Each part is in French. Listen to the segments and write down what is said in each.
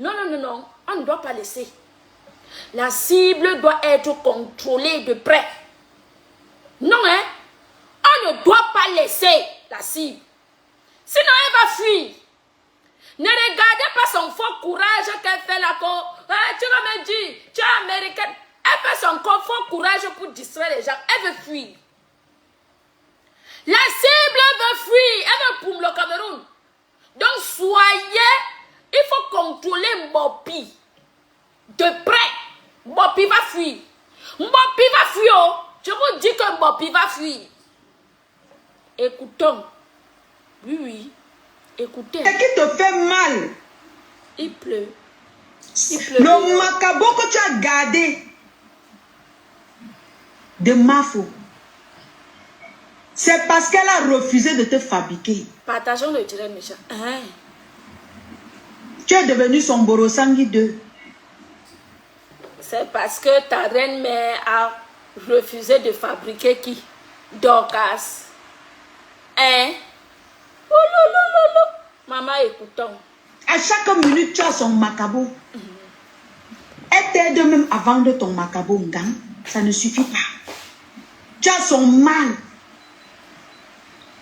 Non, non, non, non. On ne doit pas laisser. La cible doit être contrôlée de près. Non, hein? On ne doit pas laisser la cible. Sinon, elle va fuir. Ne regardez pas son faux courage qu'elle fait là. Tu vas me dire, tu es américaine. Elle fait son faux courage pour distraire les gens. Elle veut fuir. La cible veut fuir. Elle veut pour le Cameroun. Donc, soyez, il faut contrôler Mbopi. De près. Mbopi va fuir. Mbopi va fuir. Oh. Je vous dis que Mbopi va fuir. Écoutons. Oui, oui. Écoutez. Ce qui te fait mal. Il pleut. Il pleut. Le macabo que tu as gardé de Mafo, c'est parce qu'elle a refusé de te fabriquer. Partageons le direct, méchant. Hein? Tu es devenu son Borosangui 2. C'est parce que ta reine-mère a refusé de fabriquer qui? Dorcas. Hein? Oh, lo, lo, lo, lo. Maman, écoutons. À chaque minute, tu as son macabo. Elle t'aide même à vendre ton macabo Ngam. Ça ne suffit pas. Tu as son mal.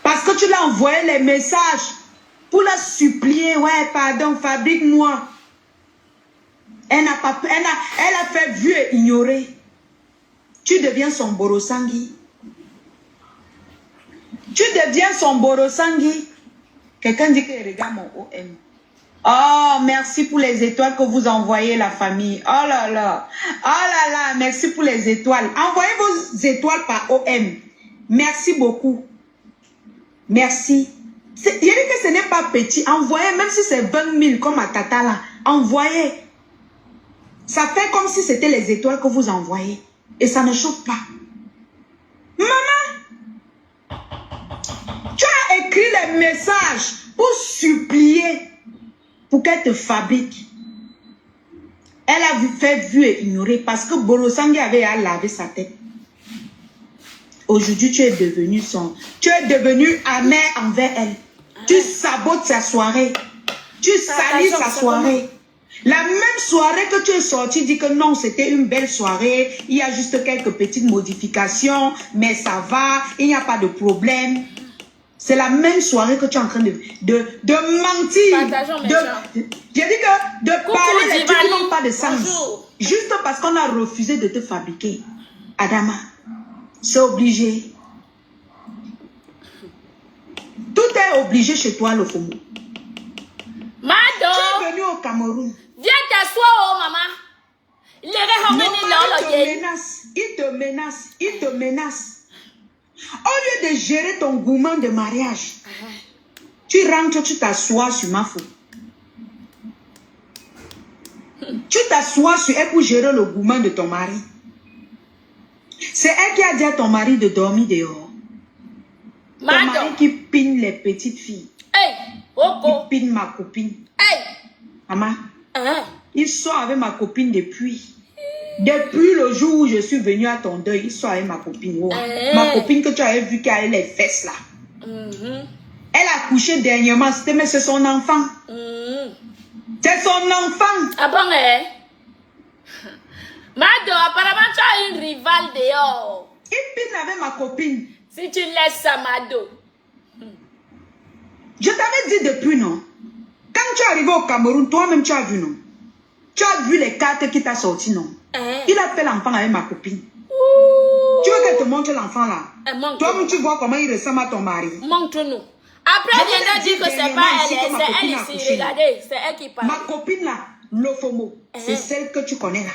Parce que tu l'as envoyé les messages pour la supplier. Ouais, pardon, fabrique-moi. Elle a fait vu et ignorer. Tu deviens son Borosangui. Tu deviens son Borosangui. Quelqu'un dit que regarde mon OM. Oh, merci pour les étoiles que vous envoyez, la famille. Oh là là. Oh là là, merci pour les étoiles. Envoyez vos étoiles par OM. Merci beaucoup. Merci. Je dis que ce n'est pas petit. Envoyez, même si c'est 20 000 comme à Tata là. Envoyez. Ça fait comme si c'était les étoiles que vous envoyez. Et ça ne chauffe pas. Maman, tu as écrit les messages pour supplier pour qu'elle te fabrique. Elle a fait vu et ignorer parce que Borosangui avait à laver sa tête. Aujourd'hui, tu es devenu amer envers elle. Tu sabotes sa soirée. Tu salis sa soirée. La même soirée que tu es sorti, dit que non, c'était une belle soirée. Il y a juste quelques petites modifications, mais ça va, il n'y a pas de problème. C'est la même soirée que tu es en train de mentir. J'ai dit que de parler les trucs qui n'ont pas de sens. Bonjour. Juste parce qu'on a refusé de te fabriquer. Adama, c'est obligé. Tout est obligé chez toi, le FOMO. Mado, tu es venu au Cameroun. Viens t'asseoir, oh maman. Il te menace. Il te menace. Au lieu de gérer ton gourmand de mariage, tu rentres, tu t'assois sur ma faute. Tu t'assois sur elle pour gérer le gourmand de ton mari. C'est elle qui a dit à ton mari de dormir dehors. Ton mari qui pine les petites filles. Hey, qui pine ma copine. Hey. Maman, il sort avec ma copine depuis le jour où je suis venue à ton deuil. Il sort avec ma copine. Oh. Ma copine que tu avais vu qui avait les fesses là. Elle a couché dernièrement, mais c'est son enfant. C'est son enfant. Ah bon, eh? Mado, apparemment tu as une rivale dehors. Il pine avec ma copine. Si tu laisses ça, Mado. Je t'avais dit depuis, non? Quand tu es arrivé au Cameroun, toi-même tu as vu, non? Tu as vu les cartes qui t'a sorti, non? Il a fait l'enfant avec ma copine. Tu veux qu'elle te montre l'enfant là? Toi-même tu vois comment il ressemble à ton mari. Montre-nous. Après, viens dire que c'est pas elle, c'est elle ici. Regardez, c'est elle qui parle. Ma copine là, Lofomo, c'est celle que tu connais là.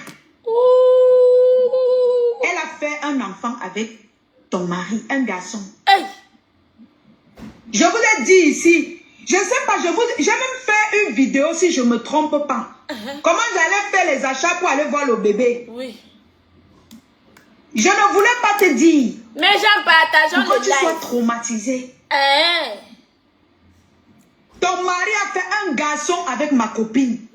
Elle a fait un enfant avec ton mari, un garçon. Je vous ai dit ici, je ne sais pas, j'ai même fait une vidéo si je ne me trompe pas. Comment j'allais faire les achats pour aller voir le bébé. Oui. Je ne voulais pas te dire. Mais j'en partage. Pour que tu sois traumatisé. Ton mari a fait un garçon avec ma copine.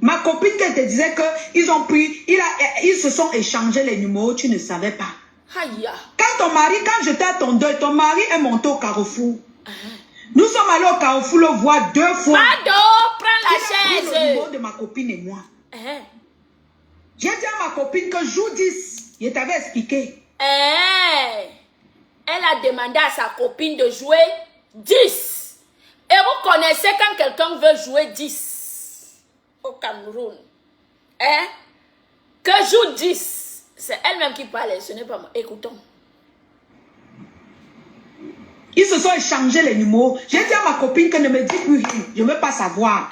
Ma copine qui te disait qu'ils ont pris, ils se sont échangés les numéros, tu ne savais pas. Quand j'étais à ton deuil, ton mari est monté au Carrefour. Nous sommes allés au Carrefour le voir 2 fois. Mado, prends pris le numéro de ma copine et moi. J'ai dit à ma copine que joue 10. Je t'avais expliqué. Elle a demandé à sa copine de jouer 10. Et vous connaissez quand quelqu'un veut jouer 10 au Cameroun. Que joue 10. C'est elle-même qui parle, ce n'est pas moi. Écoutons. Ils se sont échangés les numéros. J'ai dit à ma copine que ne me dit plus rien. Je ne veux pas savoir.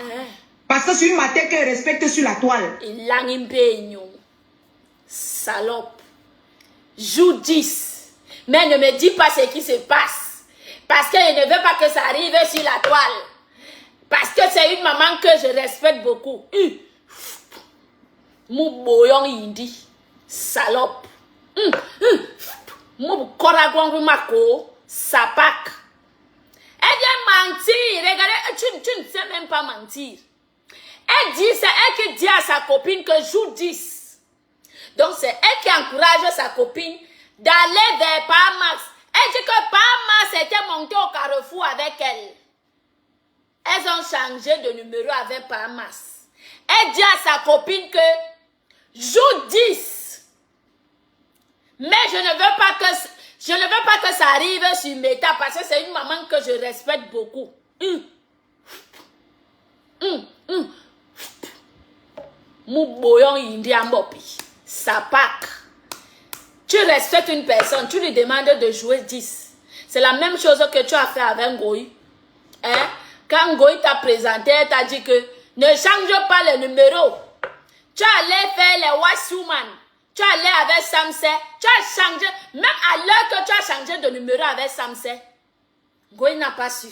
Parce que c'est une matière qu'elle respecte sur la toile. Il a un peu, salope. Joue 10. Mais ne me dis pas ce qui se passe. Parce que je ne veux pas que ça arrive sur la toile. Parce que c'est une maman que je respecte beaucoup. Mou boyon indi. Salope. Mou koragwan mako. Sapak. Elle vient mentir. Regardez, tu ne sais même pas mentir. Elle dit, c'est elle qui dit à sa copine que joue 10. Donc c'est elle qui encourage sa copine d'aller vers Pamax. Elle dit que Pamax était monté au carrefour avec elle. Elles ont changé de numéro avec Pamax. Elle dit à sa copine que joue 10. Mais je ne veux pas que ça arrive sur Meta parce que c'est une maman que je respecte beaucoup. Mou boyon indien bopi. Sapak. Tu respectes une personne, tu lui demandes de jouer 10. C'est la même chose que tu as fait avec Ngoï. Quand Ngoï t'a présenté, elle t'a dit que ne change pas le numéro. Tu allais faire les Washwoman. Tu allais avec Samsé. Tu as changé. Même à l'heure que tu as changé de numéro avec Samsé. Ngoï n'a pas su.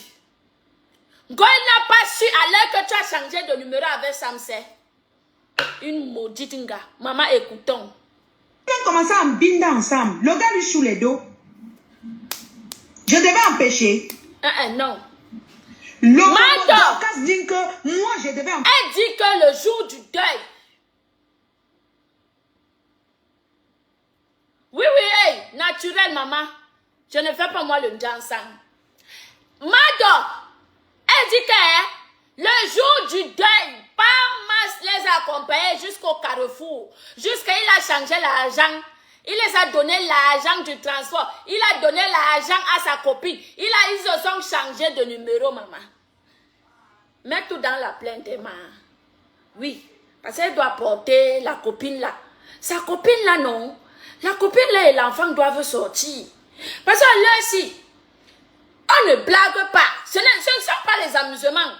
Ngoï n'a pas su à l'heure que tu as changé de numéro avec Samsé. Une maudite nga. Maman, écoutons. On a commencé à me binder ensemble. Le gars lui sous les dos. Je devais empêcher. Non. Le Dorcas dit que moi je devais empêcher. Elle dit que le jour du deuil. Oui, hey, naturel, maman. Je ne fais pas moi le dansant. Mado, elle dit que le jour du deuil, Pamax les a accompagnés jusqu'au carrefour. Jusqu'à il a changé l'argent. Il les a donné l'argent du transport. Il a donné l'argent à sa copine. Ils se sont changés de numéro, maman. Mets tout dans la plainte, maman. Oui, parce qu'elle doit porter la copine là. Sa copine là, non. La copine là et l'enfant doivent sortir. Parce que là, si on ne blague pas, ce ne sont pas les amusements.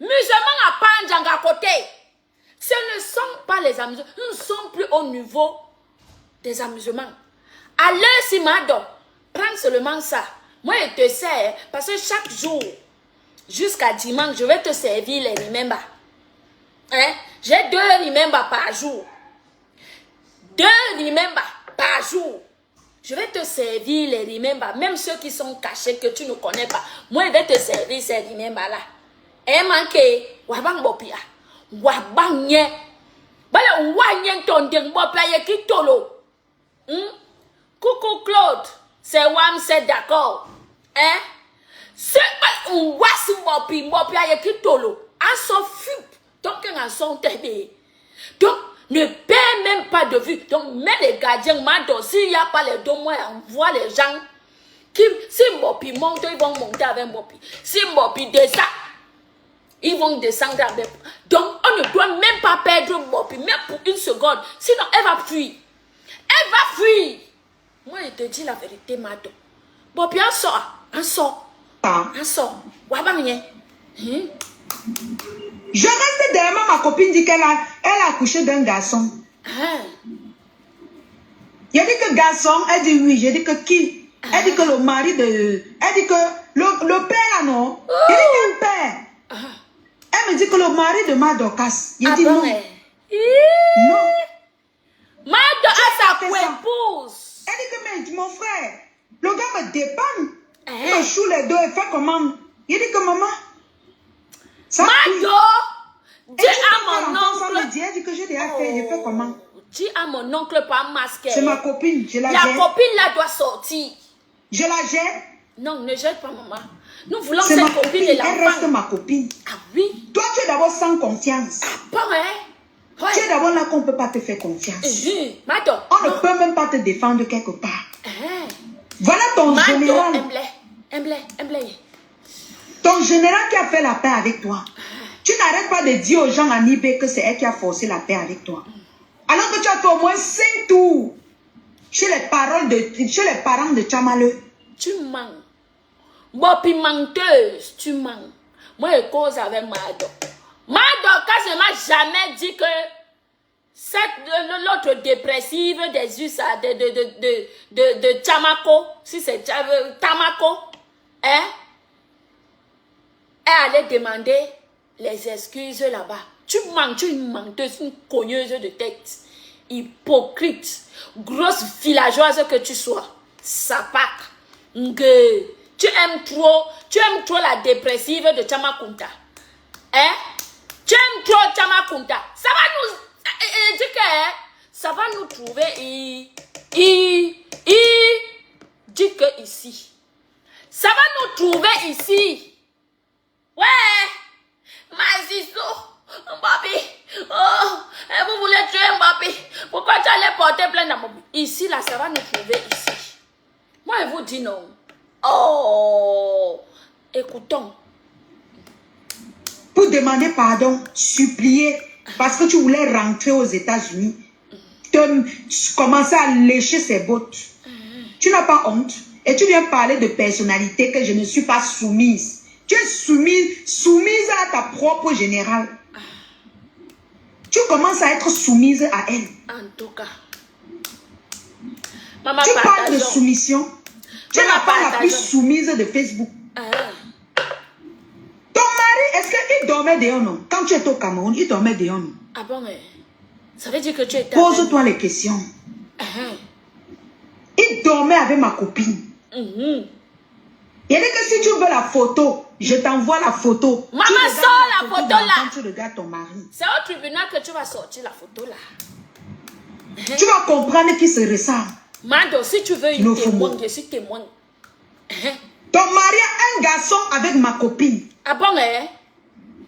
Musulmans à Panjang à côté. Ce ne sont pas les amusements. Nous ne sommes plus au niveau des amusements. À l'heure si Mado, prends seulement ça. Moi, je te sers parce que chaque jour, jusqu'à dimanche, je vais te servir les remember. J'ai 2 remember par jour. 2 remember par jour. Je vais te servir les remember, même ceux qui sont cachés que tu ne connais pas. Moi, je vais te servir ces remember là. Et manqué, wabang bopia, wabang nye, bala wanyen ton ding bopia ye kitolo. Coucou Claude, c'est Wam, c'est d'accord. C'est pas un was bopi bopia ye kitolo. En son fup, donc en son tébé. Donc, ne perds même pas de vue. Donc, mets les gardiens, Mado, s'il n'y a pas les 2 mois, envoie les gens. Qui, si Mopi monte, ils vont monter avec Mopi. Si Mopi descend, ils vont descendre avec. Donc, on ne doit même pas perdre Mopi, même pour une seconde. Sinon, elle va fuir. Elle va fuir. Moi, je te dis la vérité, Mado. Mopi, on sort. On sort. On sort. Wabangye. Je reste derrière ma copine dit qu'elle a accouché d'un garçon. Il a dit que garçon, elle dit oui. J'ai dit que qui? Elle dit que le mari de... Elle dit que le père là non. Il dit qu'un père. Elle me dit que le mari de ma Dorcas. Il dit non. Non. Mado a sa épouse. Elle dit que mon frère, le gars me dépanne. Il me choue les deux et fait comment? Il dit que maman... Mado, dis à mon oncle. Elle dit que j'ai déjà fait, j'ai fait comment? Dis à mon oncle pas masqué. C'est ma copine, je la jette. La copine là doit sortir. Je la jette? Non, ne jette pas maman. Nous voulons cette copine et l'enfant. Elle reste ma copine. Ah oui? d'abord sans confiance. Bon, hein? Ouais. Tu es d'abord là qu'on ne peut pas te faire confiance. Mado. On ne peut même pas te défendre quelque part. Uh-huh. Voilà ton général. Ton général qui a fait la paix avec toi. Tu n'arrêtes pas de dire aux gens à Nibé que c'est elle qui a forcé la paix avec toi. Alors que tu as fait au moins 5 tours chez les parents de Tchamale. Tu mens. Bopi menteuse, tu mens. Moi, je cause avec Mado. Mado, quand je ne m'a jamais dit que l'autre dépressive des USA de Tamako, si c'est Tamako, hein, elle allait demander les excuses là-bas. Tu mens, tu es une menteuse, une cogneuse de tête, hypocrite, grosse villageoise que tu sois, sapac, ngue. Tu aimes trop la dépressive de Tamakunta. Hein? Tu aimes trop Tamakunta. Ça va nous trouver dis que ici. Ça va nous trouver ici. Ouais. Mazizo, Mbappé. Oh, vous voulez tuer Mbappé. Pourquoi tu allais porter plainte à Mbappé? Ici, là, ça va nous trouver ici. Moi, je vous dis non. Oh, écoutons. Pour demander pardon, supplier, parce que tu voulais rentrer aux États-Unis, commencer à lécher ses bottes. Tu n'as pas honte. Et tu viens parler de personnalité que je ne suis pas soumise. Tu es soumise à ta propre générale. Tu commences à être soumise à elle. En tout cas. Maman, tu parles de soumission. Tu es la femme la plus soumise de Facebook. Ton mari, est-ce qu'il dormait dehors, non? Quand tu étais au Cameroun, il dormait dehors, non? Ah bon, ça veut dire que tu étais... Pose-toi les questions. Il dormait avec ma copine. Il dit que si tu veux la photo, je t'envoie la photo. Maman, sors la photo là. Quand tu regardes ton mari. C'est au tribunal que tu vas sortir la photo là. Tu vas comprendre qu'il se ressemble. Mado, si tu veux une témoin, je suis témoin. Ton mari a un garçon avec ma copine. Ah bon,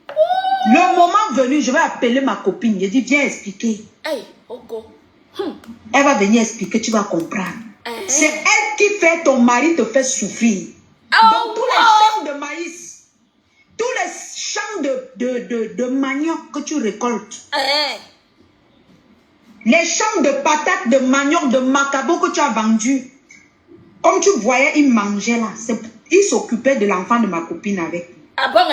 Le moment venu, je vais appeler ma copine. Je dis, viens expliquer. Hey, Oko. Elle va venir expliquer, tu vas comprendre. C'est elle qui fait ton mari te fait souffrir. Dans tous les champs de maïs, tous les champs de manioc que tu récoltes, les champs de patates, de manioc, de macabo que tu as vendu, comme tu voyais, il mangeait là. Il s'occupait de l'enfant de ma copine avec. Ah bon,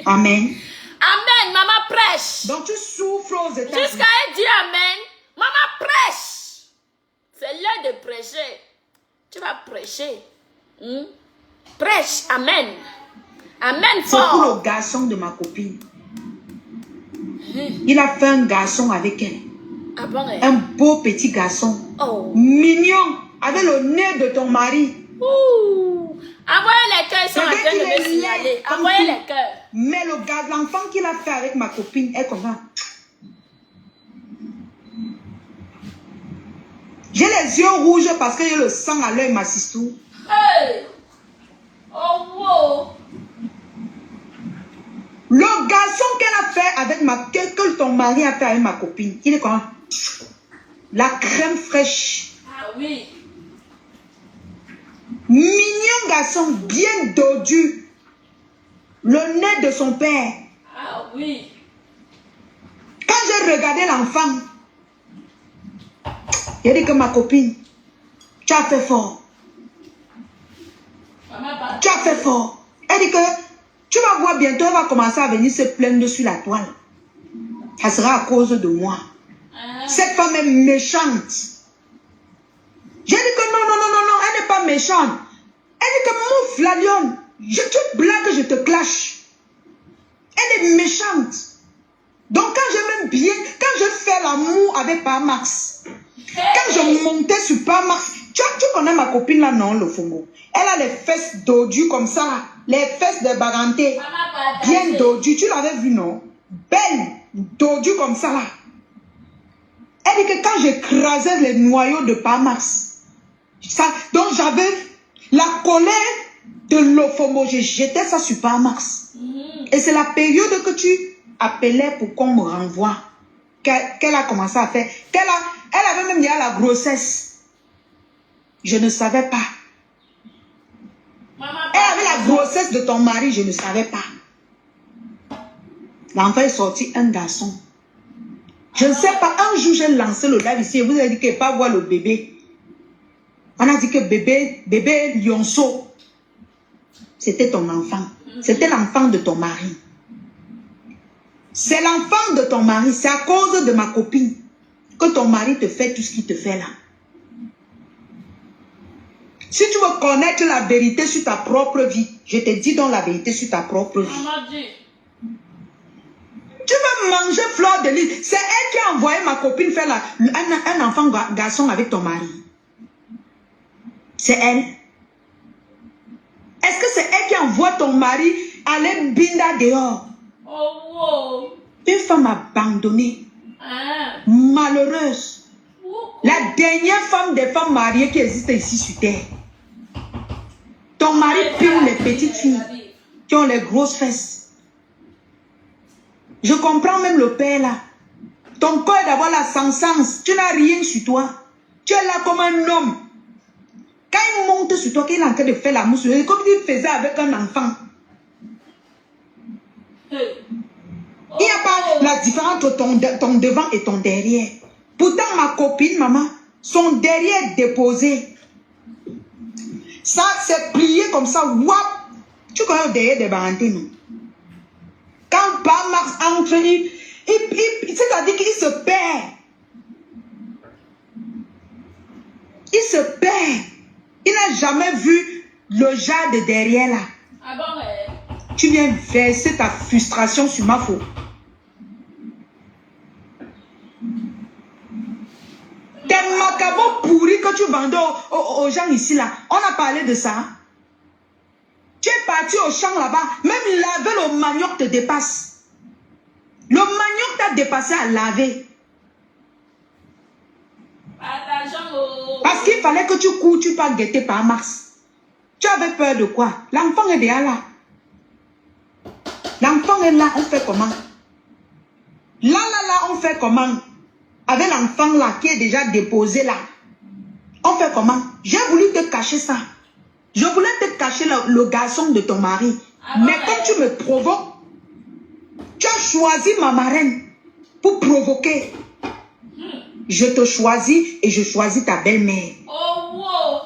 Amen. Amen, maman prêche. Donc tu souffres aux États-Unis. Jusqu'à elle dire amen, maman prêche. C'est l'heure de prêcher. Tu vas prêcher. Prêche, amen. Amen fort. C'est pour le garçon de ma copine. Il a fait un garçon avec elle. Ah bon, un beau petit garçon. Oh. Mignon. Avec le nez de ton mari. Envoyez les cœurs, ils sont en train de me signaler. Envoyez les cœurs. Mais l'enfant qu'il a fait avec ma copine est comme ça. J'ai les yeux rouges parce que j'ai le sang à l'œil, ma sistou. Hey! Oh, wow! Le garçon qu'elle a fait avec que ton mari a fait avec ma copine, il est comment? La crème fraîche. Ah oui. Mignon garçon, bien dodu. Le nez de son père. Ah oui. Quand j'ai regardé l'enfant, j'ai dit que ma copine, tu as fait fort. Tu as fait fort. Elle dit que tu vas voir bientôt, elle va commencer à venir se plaindre sur la toile. Ça sera à cause de moi. Cette femme est méchante. J'ai dit que non, elle n'est pas méchante. Elle dit que mouffe la lionne. Tu blagues, je te clash. Elle est méchante. Donc quand je m'aime bien, quand je fais l'amour avec Parmax, quand je montais sur Parmax, tu connais ma copine là, non, le Fongo. Elle a les fesses dodues comme ça là. Les fesses de Baganté. Bien dodues. Tu l'avais vu, non? Belle, dodues comme ça là. Elle dit que quand j'écrasais les noyaux de Parmax, donc j'avais la colère de l'Ofomo, j'ai jeté ça sur Parmax. Et c'est la période que tu appelais pour qu'on me renvoie. Qu'elle a commencé à faire. Elle avait même dit à la grossesse. Je ne savais pas. Elle avait la grossesse de ton mari, je ne savais pas. L'enfant est sorti un garçon. Je ne sais pas, un jour j'ai lancé le live ici et vous avez dit qu'il ne pas voir le bébé. On a dit que bébé lionceau, c'était ton enfant. C'était l'enfant de ton mari. C'est l'enfant de ton mari. C'est à cause de ma copine que ton mari te fait tout ce qu'il te fait là. Si tu veux connaître la vérité sur ta propre vie, je te dis donc la vérité sur ta propre vie. Tu veux manger fleur de lys. C'est elle qui a envoyé ma copine faire un enfant garçon avec ton mari. C'est elle. Est-ce que c'est elle qui envoie ton mari aller binda dehors? Oh, wow. Une femme abandonnée. Malheureuse. La dernière femme des femmes mariées qui existe ici sur terre. Ton mari pile les petites filles qui ont les grosses fesses. Je comprends même le père là. Ton corps est d'avoir la sans-sens. Tu n'as rien sur toi. Tu es là comme un homme. Quand il monte sur toi, qu'il est en train de faire la mousse, comme il faisait avec un enfant. Il n'y a pas la différence entre ton devant et ton derrière. Pourtant, ma copine, maman, son derrière est déposé. Ça, c'est plié comme ça. Wap. Tu connais le derrière des barantés, non? Quand Marx entre, c'est-à-dire qu'il se perd. Il se perd. Il n'a jamais vu le genre de derrière là. Ah bon, ouais. Tu viens verser ta frustration sur ma faute. Tes macabos pourris que tu vendais aux gens ici là. On a parlé de ça. Tu es parti au champ là-bas. Même laver le manioc te dépasse. Le manioc t'a dépassé à laver. Parce qu'il fallait que tu cours, tu pas guetter par Mars. Tu avais peur de quoi? L'enfant est déjà là. L'enfant est là, on fait comment? Là, on fait comment? Avec l'enfant là qui est déjà déposé là. On fait comment? J'ai voulu te cacher ça. Je voulais te cacher le garçon de ton mari. Mais comme tu me provoques, tu as choisi ma marraine pour provoquer. Je te choisis et je choisis ta belle-mère. Oh, wow.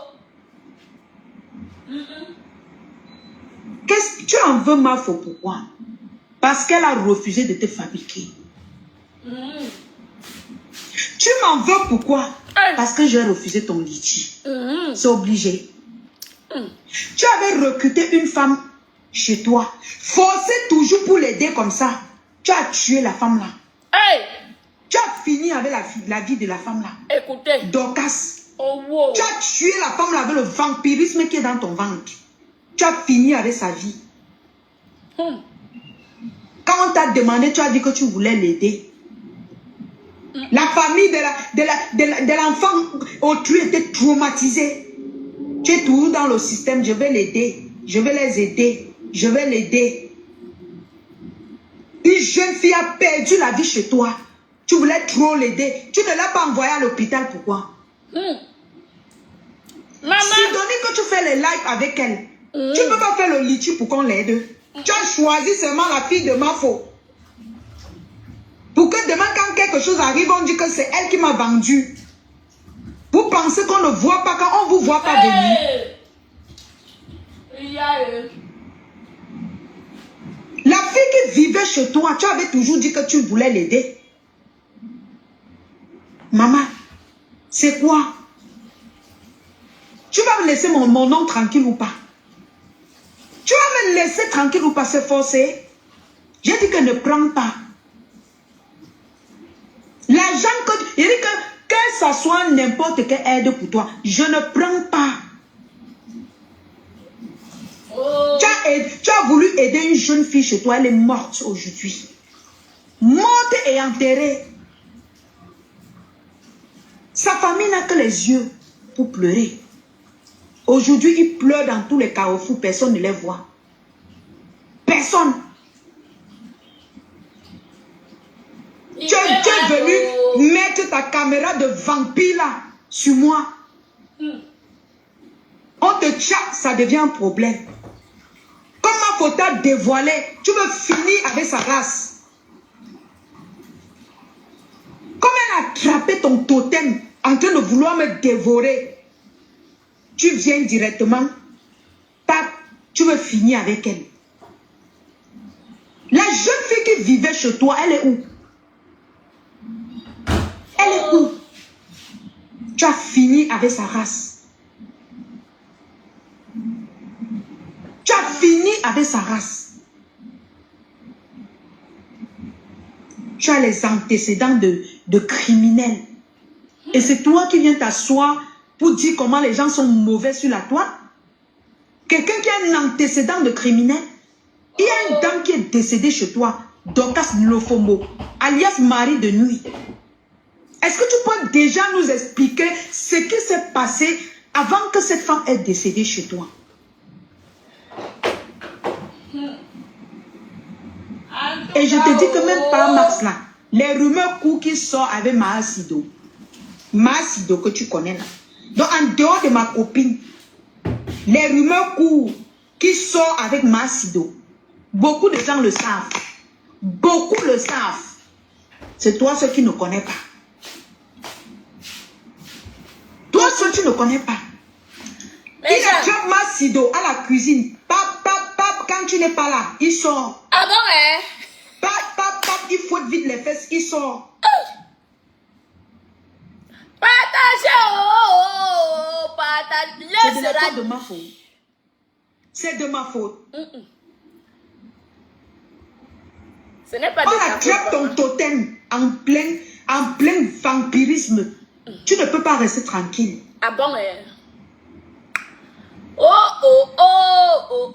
Qu'est-ce que tu en veux, ma faute? Pourquoi? Parce qu'elle a refusé de te fabriquer. Tu m'en veux pourquoi? Parce que j'ai refusé ton litchi. C'est obligé. Tu avais recruté une femme chez toi. Forcé toujours pour l'aider comme ça. Tu as tué la femme là. Hey. Tu as fini avec la vie de la femme là. Écoutez. Dorcas. Oh, wow. Tu as tué la femme là avec le vampirisme qui est dans ton ventre. Tu as fini avec sa vie. Quand on t'a demandé, tu as dit que tu voulais l'aider. La famille de l'enfant autrui était traumatisée. Tu es toujours dans le système, je vais l'aider. Je vais les aider. Je vais l'aider. Une jeune fille a perdu la vie chez toi. Tu voulais trop l'aider. Tu ne l'as pas envoyée à l'hôpital, pourquoi? Maman. Si donné que tu fais les lives avec elle, tu ne peux pas faire le litchi pour qu'on l'aide. Tu as choisi seulement la fille de ma faute. Pour que demain, quand quelque chose arrive, on dit que c'est elle qui m'a vendu. Vous pensez qu'on ne voit pas quand on ne vous voit pas venir. La fille qui vivait chez toi, tu avais toujours dit que tu voulais l'aider. Maman, c'est quoi? Tu vas me laisser mon nom tranquille ou pas? Tu vas me laisser tranquille ou pas? C'est forcé. J'ai dit que ne prends pas. L'argent il dit que ça soit n'importe quelle aide pour toi, je ne prends pas. Oh. Tu as voulu aider une jeune fille chez toi, elle est morte aujourd'hui. Morte et enterrée. Sa famille n'a que les yeux pour pleurer. Aujourd'hui, ils pleurent dans tous les carrefours, personne ne les voit. Personne. venu mettre ta caméra de vampire là sur moi. On te chatte, ça devient un problème. Comment faut-il dévoiler? Tu veux finir avec sa race. Comme elle a attrapé ton totem en train de vouloir me dévorer, tu viens directement, tac, tu veux finir avec elle. La jeune fille qui vivait chez toi, elle est où? Elle est où? Tu as fini avec sa race. Tu as fini avec sa race. Tu as les antécédents de criminels. Et c'est toi qui viens t'asseoir pour dire comment les gens sont mauvais sur la toile. Quelqu'un qui a un antécédent de criminel. Il y a une dame qui est décédée chez toi, Dorcas Lofomo, alias Marie de nuit. Est-ce que tu peux déjà nous expliquer ce qui s'est passé avant que cette femme est décédée chez toi? Et je te dis que même par Max là, les rumeurs courent qui sortent avec Maa Sido. Maa Sido que tu connais là. Donc en dehors de ma copine, les rumeurs courent qui sortent avec Maa Sido. Beaucoup de gens le savent. Beaucoup le savent. C'est toi ceux qui ne connais pas. Toi ceux qui ne connais pas. Mais il attrape Maa Sido à la cuisine. Pap, pap, pap, quand tu n'es pas là, il sort. Ah bon, hein? Pap, pap, pap, il fouette vite les fesses, il sort. C'est de la faute de ma faute. C'est de ma faute. Ce n'est pas de on ta attrape ton totem en plein vampirisme. Tu ne peux pas rester tranquille. Ah bon, hein? Oh.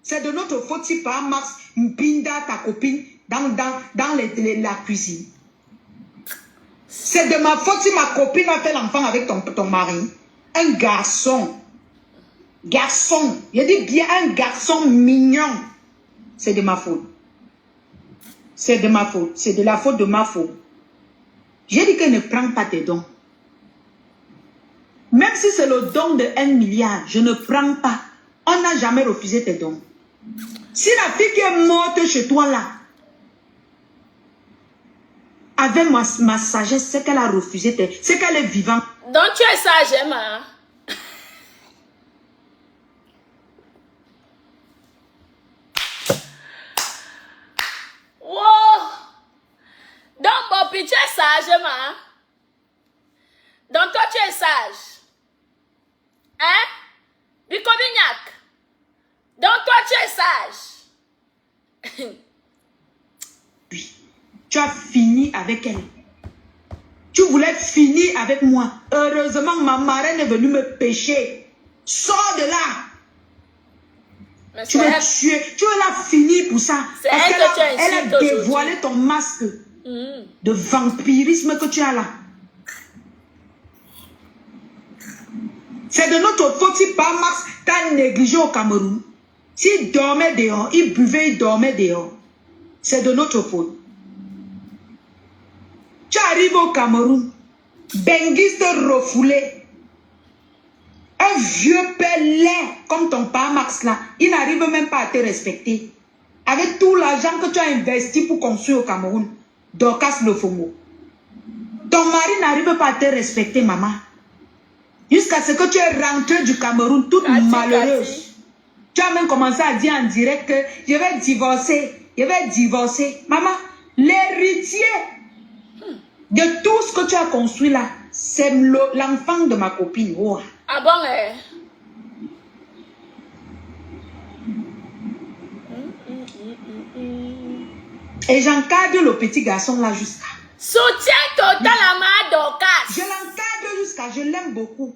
C'est de notre faute si par Max Mpinda, ta copine, dans la cuisine. C'est de ma faute si ma copine a fait l'enfant avec ton mari. Un garçon. Garçon. Je dis bien un garçon mignon. C'est de ma faute. C'est de ma faute. C'est de la faute de ma faute. J'ai dit qu'elle ne prend pas tes dons. Même si c'est le don de 1 milliard, je ne prends pas. On n'a jamais refusé tes dons. Si la fille qui est morte chez toi là, avec ma sagesse, c'est qu'elle a refusé, c'est qu'elle est vivante. Donc tu es sage, Emma. Wow! Donc Bopi, tu es sage, Emma. Donc toi, tu es sage. Hein? Bicobignac. Donc toi, tu es sage. Oui. Tu as fini avec elle. Tu voulais finir avec moi. Heureusement, ma marraine est venue me pêcher. Sors de là. Mais tu veux tuer. Tu veux la finir pour ça. Parce qu'elle a dévoilé ton masque de vampirisme que tu as là. C'est de notre faute si par Max t'a négligé au Cameroun. S'il dormait dehors, il buvait, il dormait dehors. C'est de notre faute. Tu arrives au Cameroun, benguiste refoulé, un vieux père laid comme ton père Max là, il n'arrive même pas à te respecter. Avec tout l'argent que tu as investi pour construire au Cameroun, Dorcas Lofomo. Ton mari n'arrive pas à te respecter, maman. Jusqu'à ce que tu es rentrée du Cameroun toute malheureuse. Tu as même commencé à dire en direct que je vais divorcer. Je vais divorcer. Maman, l'héritier de tout ce que tu as construit là, c'est l'enfant de ma copine. Oh. Ah bon, eh? Et j'encadre le petit garçon là jusqu'à. Soutien total à ma Dorcas. Je l'encadre jusqu'à, je l'aime beaucoup.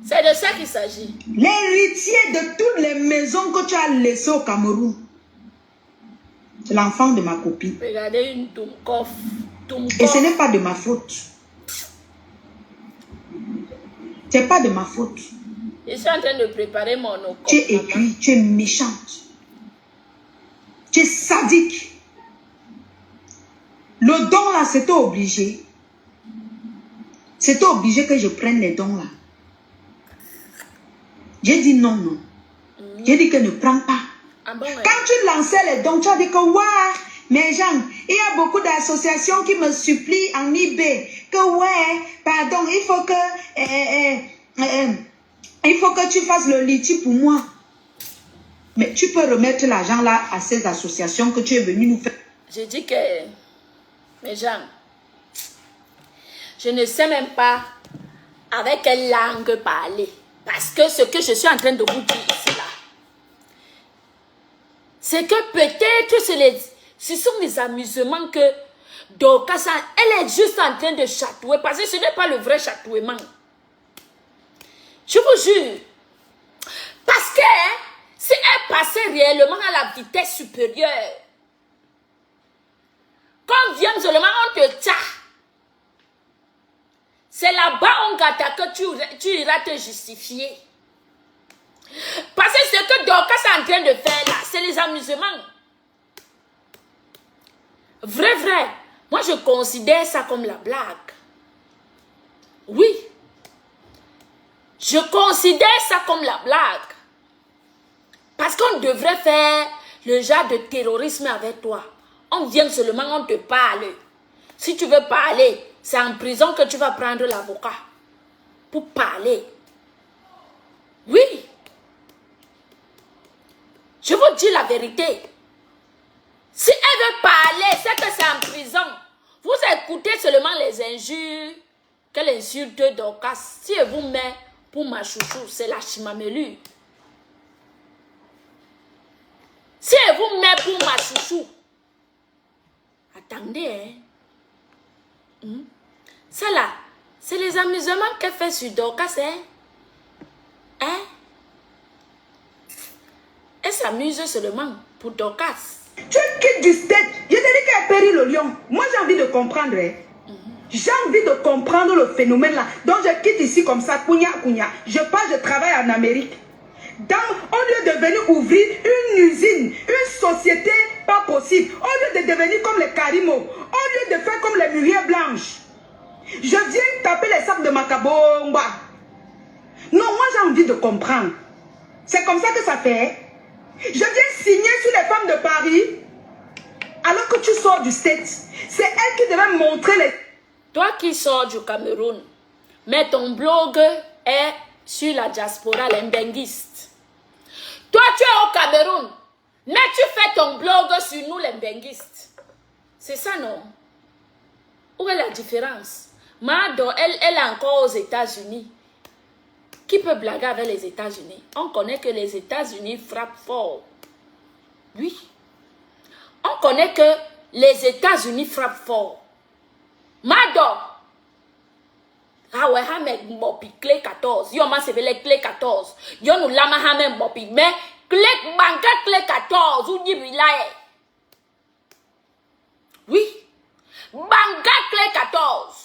C'est de ça qu'il s'agit. L'héritier de toutes les maisons que tu as laissées au Cameroun. C'est l'enfant de ma copine. Regardez une Toumkoff. Et ce n'est pas de ma faute. Ce n'est pas de ma faute. Je suis en train de préparer mon eau. Tu es écurie, tu es méchante. Tu es sadique. Le don là, c'était obligé. C'était obligé que je prenne les dons là. J'ai dit non, non. J'ai dit que ne prends pas. Ah bon, ouais. Quand tu lançais les dons, tu as dit que ouais, mais Jean, il y a beaucoup d'associations qui me supplient en eBay que ouais, pardon, il faut que tu fasses le liti pour moi. Mais tu peux remettre l'argent là à ces associations que tu es venu nous faire. Je dis que, mes gens, je ne sais même pas avec quelle langue parler. Parce que ce que je suis en train de vous dire ici, là, c'est que peut-être ce sont des amusements que Dorcas, elle est juste en train de chatouer. Parce que ce n'est pas le vrai chatouillement. Je vous jure. Parce que si elle passait réellement à la vitesse supérieure, quand vient seulement on te tcha, c'est là-bas on gâte que tu iras te justifier. Parce que ce que Dorcas est en train de faire là, c'est les amusements. Vrai. Moi, je considère ça comme la blague. Oui. Je considère ça comme la blague. Parce qu'on devrait faire le genre de terrorisme avec toi. On vient seulement, on te parle. Si tu veux parler, c'est en prison que tu vas prendre l'avocat. Pour parler. Oui. Je vous dis la vérité. Si elle veut parler, c'est que c'est en prison. Vous écoutez seulement les injures qu'elle insulte Dorcas. Si elle vous met pour ma chouchou, c'est la chimamelure. Si elle vous met pour ma chouchou, attendez, hein. Ça là, c'est les amusements qu'elle fait sur Dorcas, hein? Elle s'amuse seulement pour Dorcas. Tu quittes du stade. Je te dis qu'elle périt le lion. Moi, j'ai envie de comprendre. Hein. J'ai envie de comprendre le phénomène là. Donc, je quitte ici comme ça. Kounya. Je pars, je travaille en Amérique. Au lieu de venir ouvrir une usine, une société pas possible, au lieu de devenir comme les Karimo, au lieu de faire comme les Muriel Blanches, je viens taper les sacs de Macabomba. Non, moi j'ai envie de comprendre. C'est comme ça que ça fait. Je viens signer sur les femmes de Paris, alors que tu sors du States. C'est elle qui devait montrer les... Toi qui sors du Cameroun, mais ton blog est sur la diaspora limbenguiste. Toi, tu es au Cameroun, mais tu fais ton blog sur nous, les benguistes. C'est ça, non? Où est la différence? Mado, elle est encore aux États-Unis. Qui peut blaguer avec les États-Unis? On connaît que les États-Unis frappent fort. Oui. On connaît que les États-Unis frappent fort. Mado. Ah ouais, hame mopi clé 14. Yo ma sebe les clé 14. Yo nous lama hame mopi mais clé banca clé 14 ou dibilae. Oui. Banca clé 14.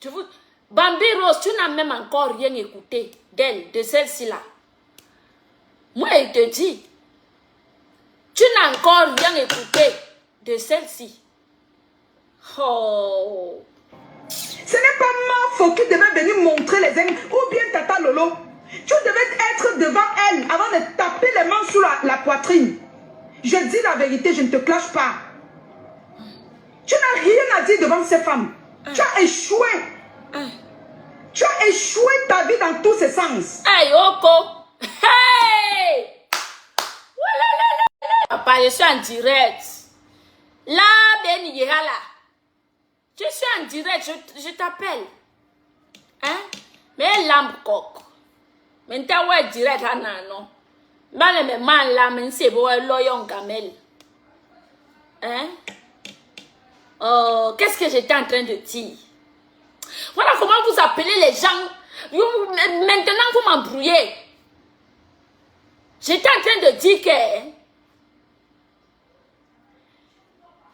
Tu vous Bambi Rose, tu n'as même encore rien écouté d'elle, de celle-ci là. Moi, il te dit, tu n'as encore rien écouté de celle-ci. Oh. Ce n'est pas Mafo qui devait venir montrer les amis, ou bien Tata Lolo. Tu devais être devant elle avant de taper les mains sur la poitrine. Je dis la vérité, je ne te clash pas. Tu n'as rien à dire devant ces femmes. Tu as échoué. Tu as échoué ta vie dans tous ses sens. Hey, Oko. Hey! Papa, je suis en direct. Là, Ben Yéhala. Je suis en direct, je t'appelle. Hein? Mais lampe coq. Maintenant, ouais, direct, non. Mais le man là, mais c'est beau, l'oyon gamel. Hein? Oh, qu'est-ce que j'étais en train de dire? Voilà comment vous appelez les gens. Maintenant, vous m'embrouillez. J'étais en train de dire que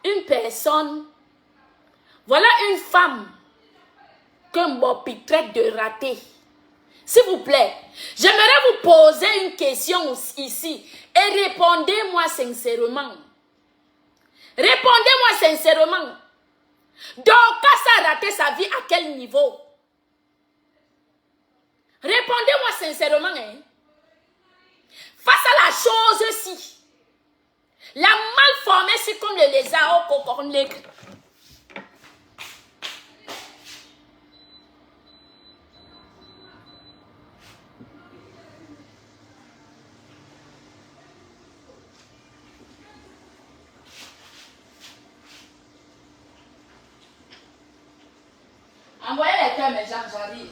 une personne, voilà une femme que Mbopi traite de ratée. S'il vous plaît, j'aimerais vous poser une question ici. Et répondez-moi sincèrement. Répondez-moi sincèrement. Dorcas a raté sa vie à quel niveau? Répondez-moi sincèrement. Hein? Face à la chose-ci, la malformée, c'est comme le lézard au cocorne nègre. Envoyez les cœurs, mes gens, j'arrive.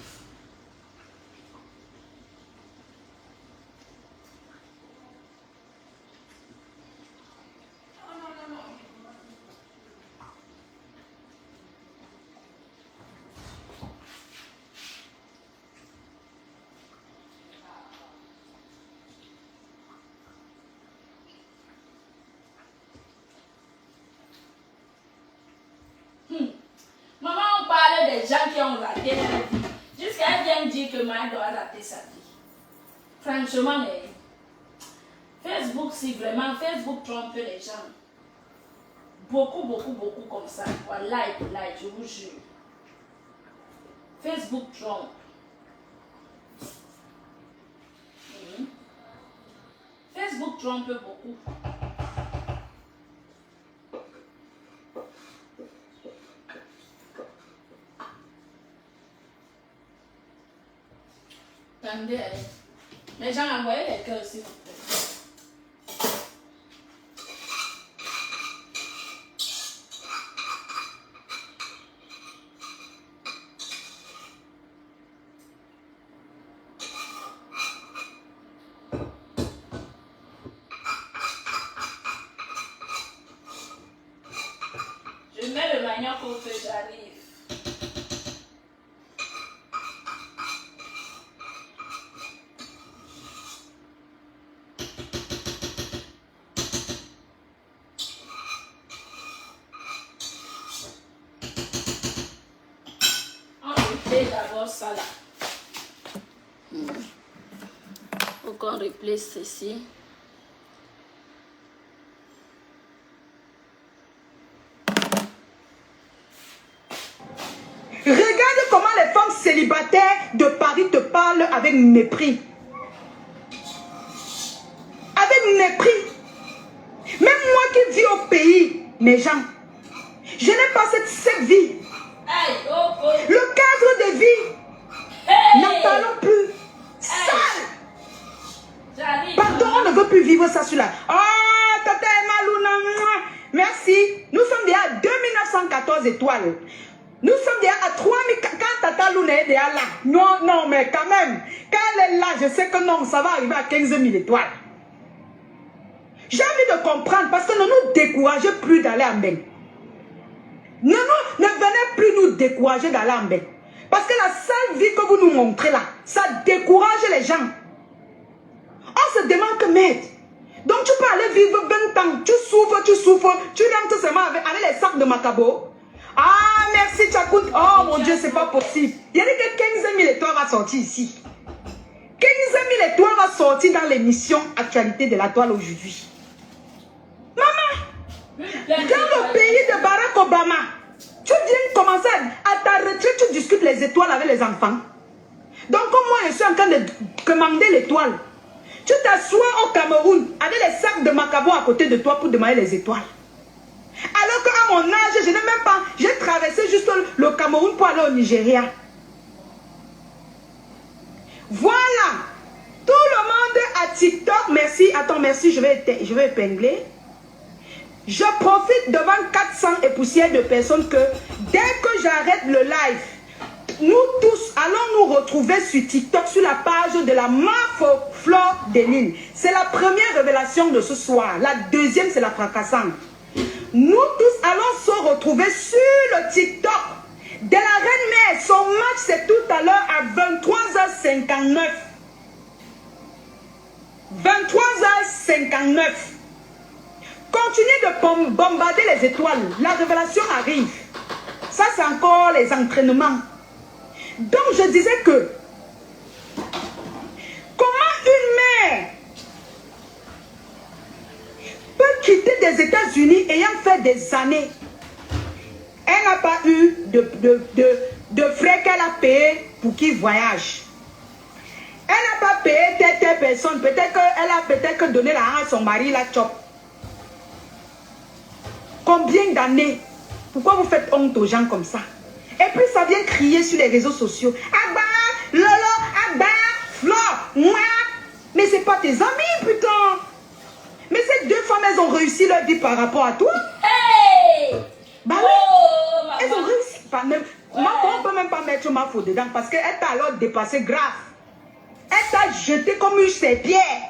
Maman, on parle des gens qui ont raté leur vie. Jusqu'à elle vient dire que maman doit rater sa vie. Franchement, Facebook, si vraiment Facebook trompe les gens. Beaucoup comme ça. Wallahi, je vous jure. Facebook trompe. Facebook trompe beaucoup. Attendez, les gens envoyez les cœurs s'il vous plaît. Je mets le manioc au feu, j'arrive. D'abord ça là. Faut qu'on replace ceci. Regarde comment les femmes célibataires de Paris te parlent avec mépris. Avec mépris. Même moi qui vis au pays, mes gens, je n'ai pas cette vie. Hey, oh. Le cadre de vie, n'en parlons plus. Sale. Pardon, on ne veut plus vivre ça sur la... Oh, Tata Emalouna, merci. Nous sommes déjà à 2914 étoiles. Nous sommes déjà à 3000. Quand Tata Luna est déjà là. Non, mais quand même. Quand elle est là, je sais que non, ça va arriver à 15 000 étoiles. J'ai envie de comprendre parce que ne nous découragez plus d'aller en bain. Ne venez plus nous décourager d'aller en bain. Parce que la seule vie que vous nous montrez là, ça décourage les gens. On se demande que, merde, donc tu peux aller vivre 20 ans, tu souffres, tu rentres seulement avec les sacs de Macabo. Ah, merci Tchakoun. Oh mon Dieu, c'est pas possible. Il y a dit que 15 000 étoiles va sortir ici. 15 000 étoiles va sortir dans l'émission Actualité de la Toile aujourd'hui. Maman, dans le pays de Barack Obama, tu viens commencer à ta retraite, tu discutes les étoiles avec les enfants. Donc comme moi, je suis en train de commander l'étoile. Tu t'assois au Cameroun avec les sacs de Macabo à côté de toi pour demander les étoiles. Alors qu'à mon âge, je n'ai même pas... J'ai traversé juste le Cameroun pour aller au Nigeria. Voilà. Tout le monde à TikTok. Merci. Attends, merci. Je vais épingler. Je profite devant 400 et poussières de personnes que dès que j'arrête le live, nous tous allons nous retrouver sur TikTok, sur la page de la Flore de Lille. C'est la première révélation de ce soir. La deuxième, c'est la fracassante. Nous tous allons se retrouver sur le TikTok de la Reine-Mère. Son match, c'est tout à l'heure à 23h59. 23h59. Continuez de bombarder les étoiles. La révélation arrive. Ça, c'est encore les entraînements. Donc, je disais que comment une mère les États-Unis ayant fait des années. Elle n'a pas eu de frais qu'elle a payé pour qu'il voyage. Elle n'a pas payé telle personne. Peut-être qu'elle a peut-être donné l'argent à son mari, la chop. Combien d'années? Pourquoi vous faites honte aux gens comme ça? Et puis ça vient crier sur les réseaux sociaux. Abba, Lolo, Abba, Flore, moi. Mais c'est pas tes amis, putain. Mais ces deux femmes, elles ont réussi leur vie par rapport à toi. Hey! Bah oui. Oh, elles ont réussi. Pas même, moi, on ne peut même pas mettre ma faute dedans parce qu'elle t'a alors dépassé grave. Elle t'a jeté comme une serpillère.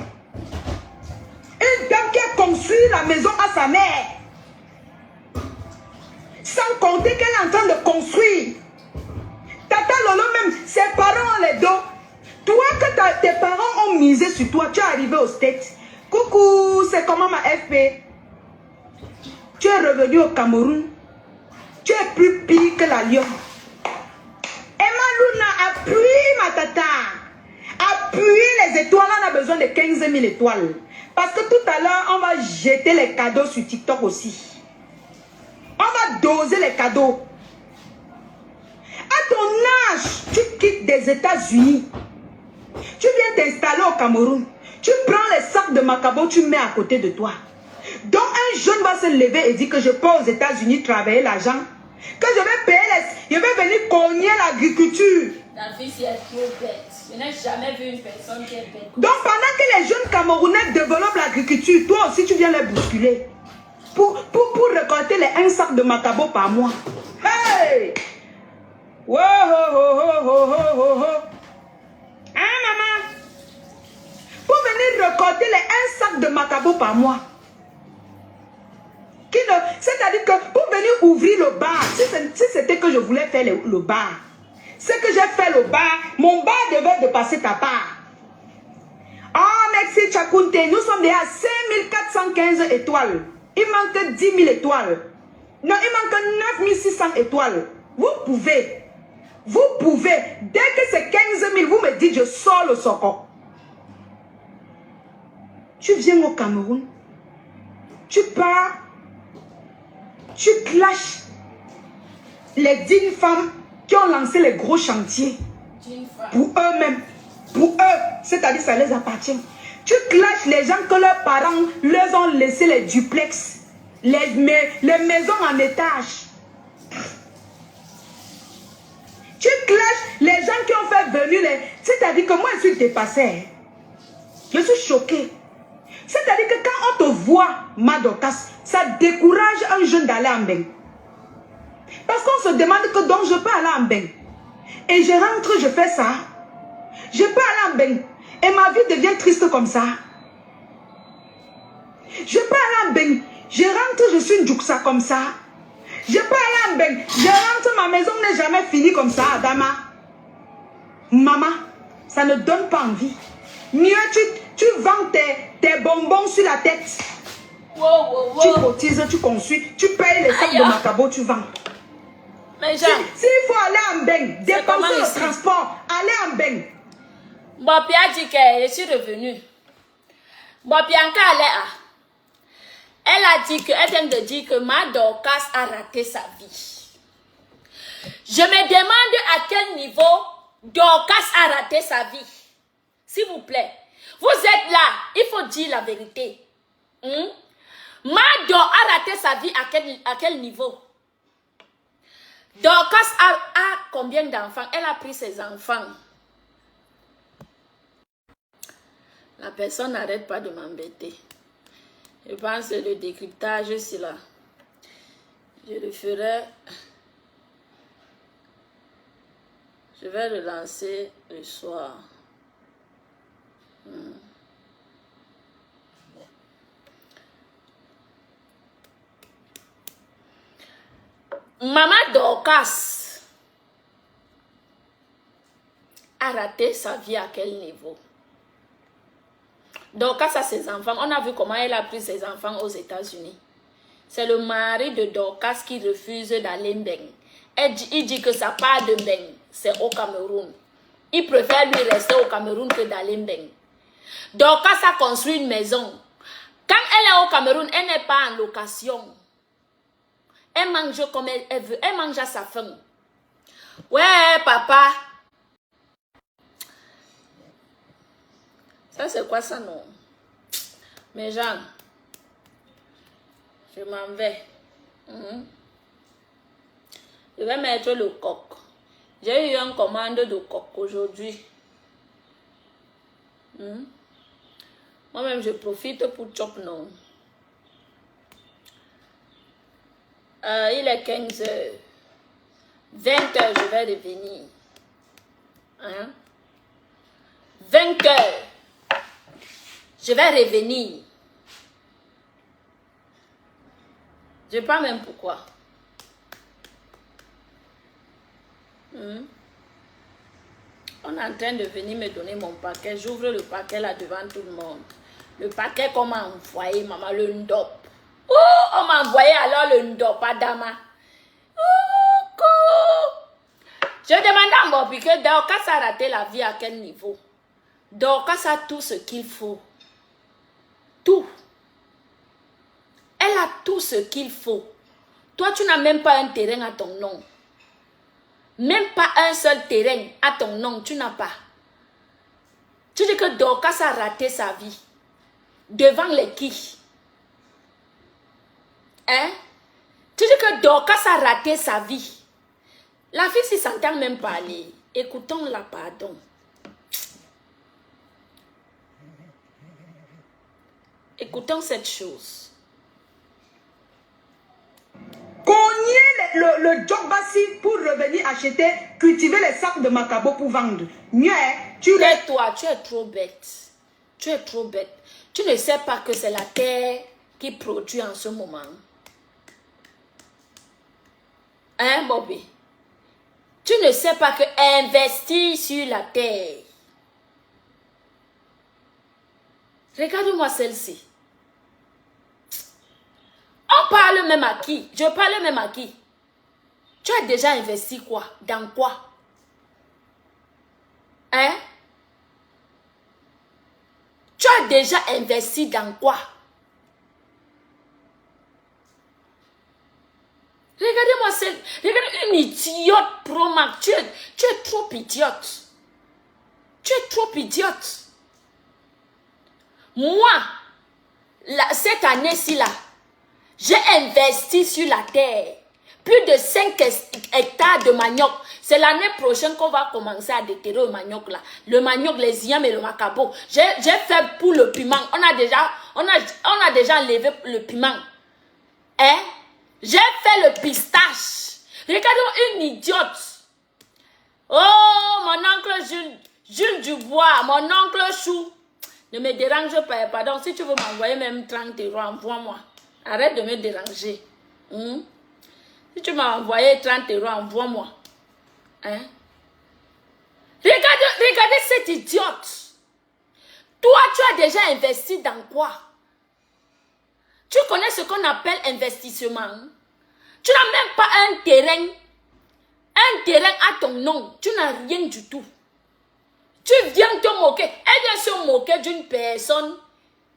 Une dame qui a construit la maison à sa mère. Sans compter qu'elle est en train de construire. Tata Lolo même, ses parents ont les dos. Toi que tes parents ont misé sur toi, tu es arrivé au States. Coucou, c'est comment ma FP? Tu es revenu au Cameroun. Tu es plus pire que la lion. Emma Luna, appuie ma tata. Appuie les étoiles, on a besoin de 15 000 étoiles. Parce que tout à l'heure, on va jeter les cadeaux sur TikTok aussi. On va doser les cadeaux. À ton âge, tu quittes des États-Unis. Tu viens t'installer au Cameroun. Tu prends les sacs de Macabo, tu mets à côté de toi. Donc un jeune va se lever et dire que je pars aux États-Unis travailler l'argent. Que je vais payer je vais venir cogner l'agriculture. La fille, c'est trop bête. Je n'ai jamais vu une personne qui est bête. Donc pendant que les jeunes Camerounais développent l'agriculture, toi aussi tu viens les bousculer. Pour récolter les 1 sac de Macabo par mois. Hey! Wow, ho, ho, ho, ho, ho, ho. Hein, maman? Pour venir récolter les 1 sac de Macabo par mois. C'est-à-dire que pour venir ouvrir le bar, si c'était que je voulais faire le bar, c'est que j'ai fait le bar, mon bar devait dépasser ta part. Oh, merci Chakunte, nous sommes déjà à 5415 étoiles. Il manque 10 000 étoiles. Non, il manque 9600 étoiles. Vous pouvez. Dès que c'est 15 000, vous me dites, je sors le soko. Tu viens au Cameroun. Tu pars. Tu clashes les 10 femmes qui ont lancé les gros chantiers. Pour eux-mêmes. Pour eux. C'est-à-dire ça les appartient. Tu clashes les gens que leurs parents leur ont laissé les duplex. Les maisons en étage. Tu clashes les gens qui ont fait venir les... C'est-à-dire que moi, je suis dépassée. Je suis choquée. C'est-à-dire que quand on te voit, Madokas, ça décourage un jeune d'aller en bain. Parce qu'on se demande que donc je peux aller en bain. Et je rentre, je fais ça. Je peux aller en bain. Et ma vie devient triste comme ça. Je peux aller en bain. Je rentre, je suis une juxa comme ça. Je peux aller en bain. Je rentre, ma maison n'est jamais finie comme ça, Adama. Maman, ça ne donne pas envie. Mieux, tu vends tes bonbons sur la tête. Wow. Tu cotises, tu construis, tu payes les sacs de Macabo, tu vends. Mais s'il faut aller en bain, dépenser le transport, aller en bain. Bon, Pia dit que je suis revenue. Bon, Bianca, elle a dit que, elle vient de dire que ma Dorcas a raté sa vie. Je me demande à quel niveau Dorcas a raté sa vie. S'il vous plaît. Vous êtes là, il faut dire la vérité. Mado a raté sa vie à quel niveau? Dorcas a combien d'enfants? Elle a pris ses enfants. La personne n'arrête pas de m'embêter. Je pense que le décryptage, c'est là. Je le ferai. Je vais le lancer le soir. Maman Dorcas a raté sa vie à quel niveau? Dorcas a ses enfants. On a vu comment elle a pris ses enfants aux États-Unis. C'est le mari de Dorcas qui refuse d'aller Mbeng. Il dit que sa part de Mbeng, c'est au Cameroun. Il préfère lui rester au Cameroun que d'aller Mbeng. Dorcas a construit une maison. Quand elle est au Cameroun, elle n'est pas en location. Elle mange comme elle veut. Elle mange à sa faim. Ouais, papa. Ça, c'est quoi ça, non? Mes gens, je m'en vais. Je vais mettre le coq. J'ai eu une commande de coq aujourd'hui. Moi-même, je profite pour chop, non? Il est 15 heures. 20 heures, je vais revenir. 20 heures. Je vais revenir. Je ne sais pas même pourquoi. On est en train de venir me donner mon paquet. J'ouvre le paquet là devant tout le monde. Le paquet qu'on m'a envoyé, maman, le ndop. Oh, on m'a envoyé alors le ndop, Adama. Je demande à Bobby que Dorcas a raté la vie à quel niveau? Dorcas a tout ce qu'il faut. Tout. Elle a tout ce qu'il faut. Toi, tu n'as même pas un terrain à ton nom. Même pas un seul terrain à ton nom, tu n'as pas. Tu dis que Dorcas a raté sa vie. Devant les qui? Hein? Tu dis que Dorcas a raté sa vie. La fille s'y s'entend même parler. Écoutons-la, pardon. Écoutons cette chose. Cogner le Djogbassi pour revenir acheter, cultiver les sacs de Macabo pour vendre. Mieux, Toi, tu es trop bête. Tu es trop bête. Tu ne sais pas que c'est la terre qui produit en ce moment. Hein, Bobby? Tu ne sais pas que investir sur la terre. Regarde-moi celle-ci. On parle même à qui? Je parle même à qui? Tu as déjà investi quoi? Dans quoi? Hein? Tu as déjà investi dans quoi? Regardez-moi celle. Regardez une idiote pro Mac. Tu es trop idiote. Tu es trop idiote. Moi, cette année-ci là, j'ai investi sur la terre. Plus de 5 hectares de manioc. C'est l'année prochaine qu'on va commencer à déterrer le manioc là. Le manioc, les yams et le macabo. J'ai fait pour le piment. On a déjà enlevé le piment. Hein? J'ai fait le pistache. Regardons une idiote. Oh, mon oncle Jules Dubois, mon oncle Chou. Ne me dérange pas, pardon. Si tu veux m'envoyer même 30 euros, envoie-moi. Arrête de me déranger. Si tu m'as envoyé 30 euros, envoie-moi. Hein? Regardez cette idiote. Toi, tu as déjà investi dans quoi? Tu connais ce qu'on appelle investissement? Tu n'as même pas un terrain à ton nom. Tu n'as rien du tout. Tu viens te moquer. Elle vient se moquer d'une personne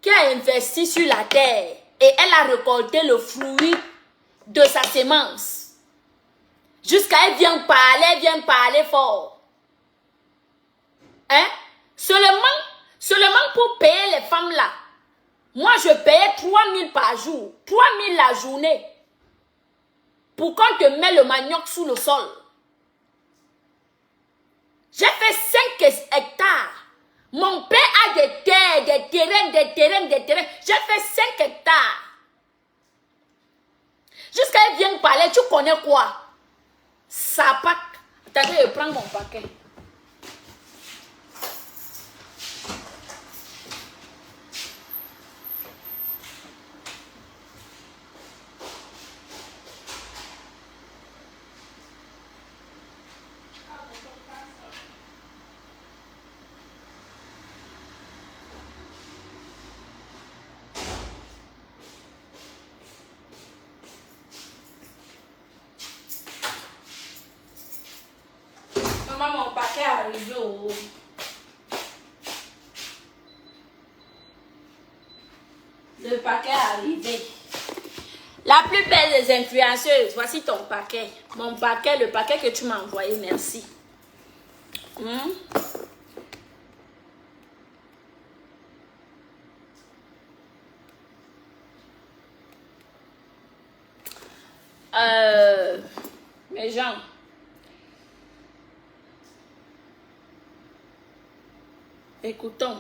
qui a investi sur la terre et elle a récolté le fruit de sa semence. Jusqu'à elle vient parler fort. Hein? Seulement pour payer les femmes là. Moi, je payais 3 000 par jour. 3 000 la journée. Pour qu'on te mette le manioc sous le sol. J'ai fait 5 hectares. Mon père a des terres, des terrains. J'ai fait 5 hectares. Jusqu'à elle vient parler, tu connais quoi? Sapac. Attendez, je prends mon paquet. Mon paquet est arrivé au haut. 20 Le paquet est arrivé. La plus belle des influenceuses, voici ton paquet. Mon paquet, le paquet que tu m'as envoyé, merci. Mes gens. Écoutons,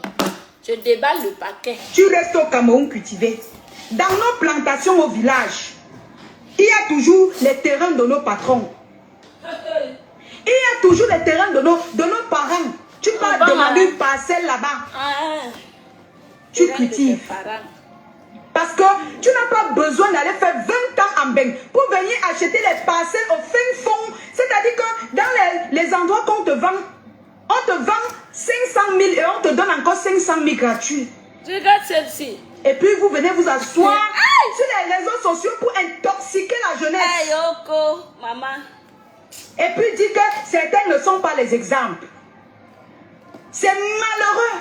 je déballe le paquet. Tu restes au Cameroun cultivé. Dans nos plantations au village, il y a toujours les terrains de nos patrons. Il y a toujours les terrains de nos parents. Tu vas demander une parcelle là-bas. Tu cultives. Parce que tu n'as pas besoin d'aller faire 20 ans en bain pour venir acheter les parcelles au fin fond. C'est-à-dire que dans les endroits qu'on te vend, on te vend 500 000 et on te donne encore 500 000 gratuits. Je regarde celle-ci. Et puis vous venez vous asseoir sur les réseaux sociaux pour intoxiquer la jeunesse. Hey, Yoko, maman. Et puis dire que certains ne sont pas les exemples. C'est malheureux.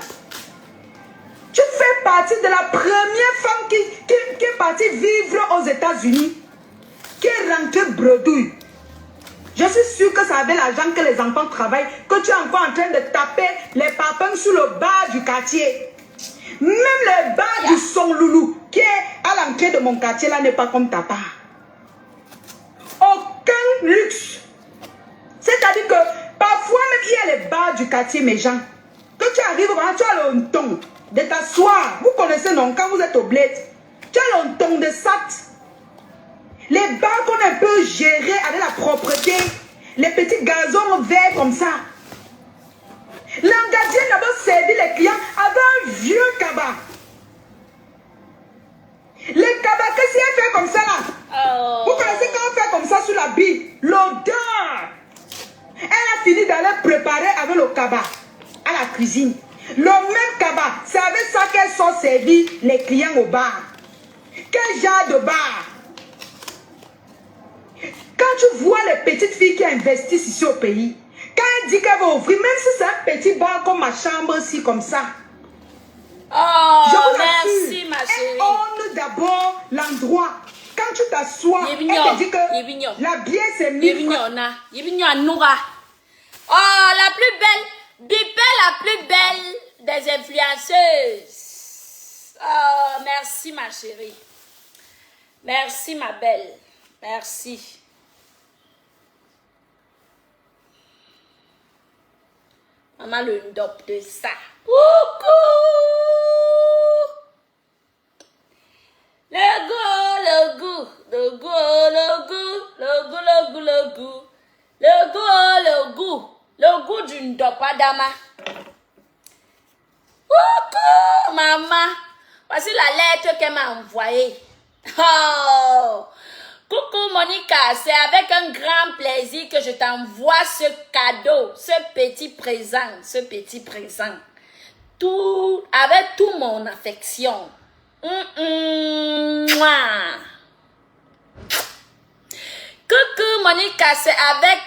Tu fais partie de la première femme qui est partie vivre aux États-Unis, qui est rentrée bredouille. Je suis sûre que ça avait l'argent que les enfants travaillent, que tu es encore en train de taper les papins sur le bar du quartier. Même le bar du Son Loulou, qui est à l'entrée de mon quartier, là, n'est pas comme ta part. Aucun luxe. C'est-à-dire que parfois même il y a les bars du quartier, mes gens. Quand tu arrives, tu as le ton de t'asseoir. Vous connaissez, non, quand vous êtes au bled, tu as le ton de sat. Les bars qu'on a un peu gérés avec la propreté, les petits gazons verts comme ça. L'engagé d'abord servi les clients avec un vieux cabas. Les cabas, qu'est-ce qu'il fait comme ça là? Vous connaissez quand on fait comme ça sur la bille? L'odeur. Elle a fini d'aller préparer avec le cabas à la cuisine. Le même cabas, c'est avec ça qu'elles sont servies les clients au bar. Quel genre de bar? Quand tu vois les petites filles qui investissent ici au pays, quand elle dit qu'elle va ouvrir, même si c'est un petit bar comme ma chambre ici, comme ça. Oh, je vous merci assure, ma chérie. elle honte d'abord l'endroit. Quand tu t'assois, elle te dit que la bière c'est 1000 francs. Oh, la plus belle, Bipé la plus belle des influenceuses. Oh, merci ma chérie. Merci ma belle. Merci. Maman le ndop de ça. Coucou. Le goût, le goût, le goût, le goût, le goût, le goût, le goût. Le goût, le goût d'une dopadama. Coucou, maman. Voici la lettre qu'elle m'a envoyée. Oh, coucou Monica, c'est avec un grand plaisir que je t'envoie ce cadeau, ce petit présent. Tout, avec toute mon affection. Mouah. Coucou Monica, c'est avec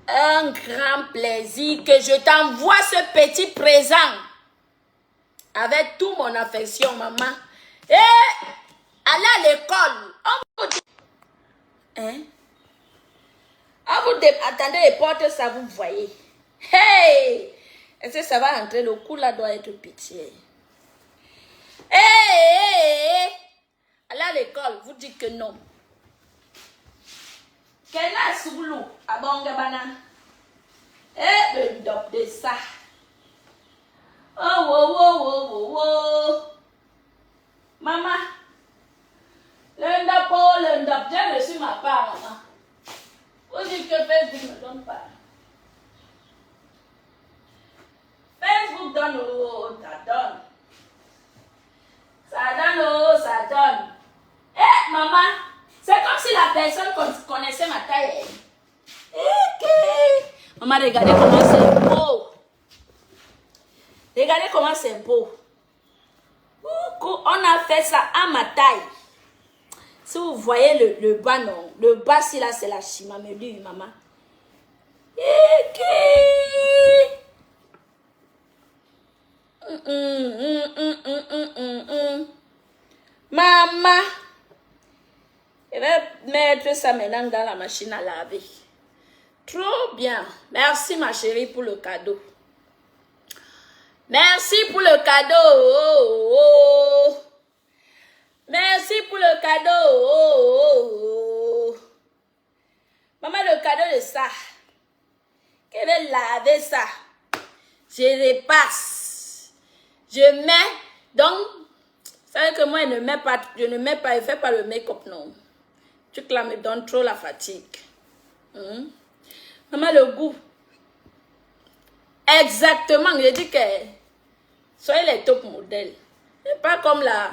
un grand plaisir que je t'envoie ce petit présent. Avec toute mon affection, maman. Et aller à l'école. Attendez les portes, ça vous voyez. Hey! Est-ce que ça va entrer? Le cou là doit être pitié. Hey! Aller à l'école, vous dites que non. Quel a soulou à Bongabana? Eh, le doc de ça. Oh. Maman. Le ndop, j'ai reçu ma part, maman. Vous dites que Facebook ne donne pas. Facebook donne, ça donne. Ça donne. Eh, maman, c'est comme si la personne connaissait ma taille. Maman, regardez comment c'est beau. Regardez comment c'est beau. On a fait ça à ma taille. Si vous voyez le bas, non. Le bas, si là, c'est la chimamelu, maman. Maman, je vais mettre ça maintenant dans la machine à laver. Trop bien. Merci ma chérie pour le cadeau. Merci pour le cadeau. Oh, oh. Merci pour le cadeau. Oh, oh, oh. Maman, le cadeau de ça. Je vais laver ça. Je repasse. Je mets. Donc, vous savez que moi, je ne mets pas, je ne fais pas le make-up, non. Tu que là me donne trop la fatigue. Maman, le goût. Exactement, je dis que soyez les top modèles. C'est pas comme là.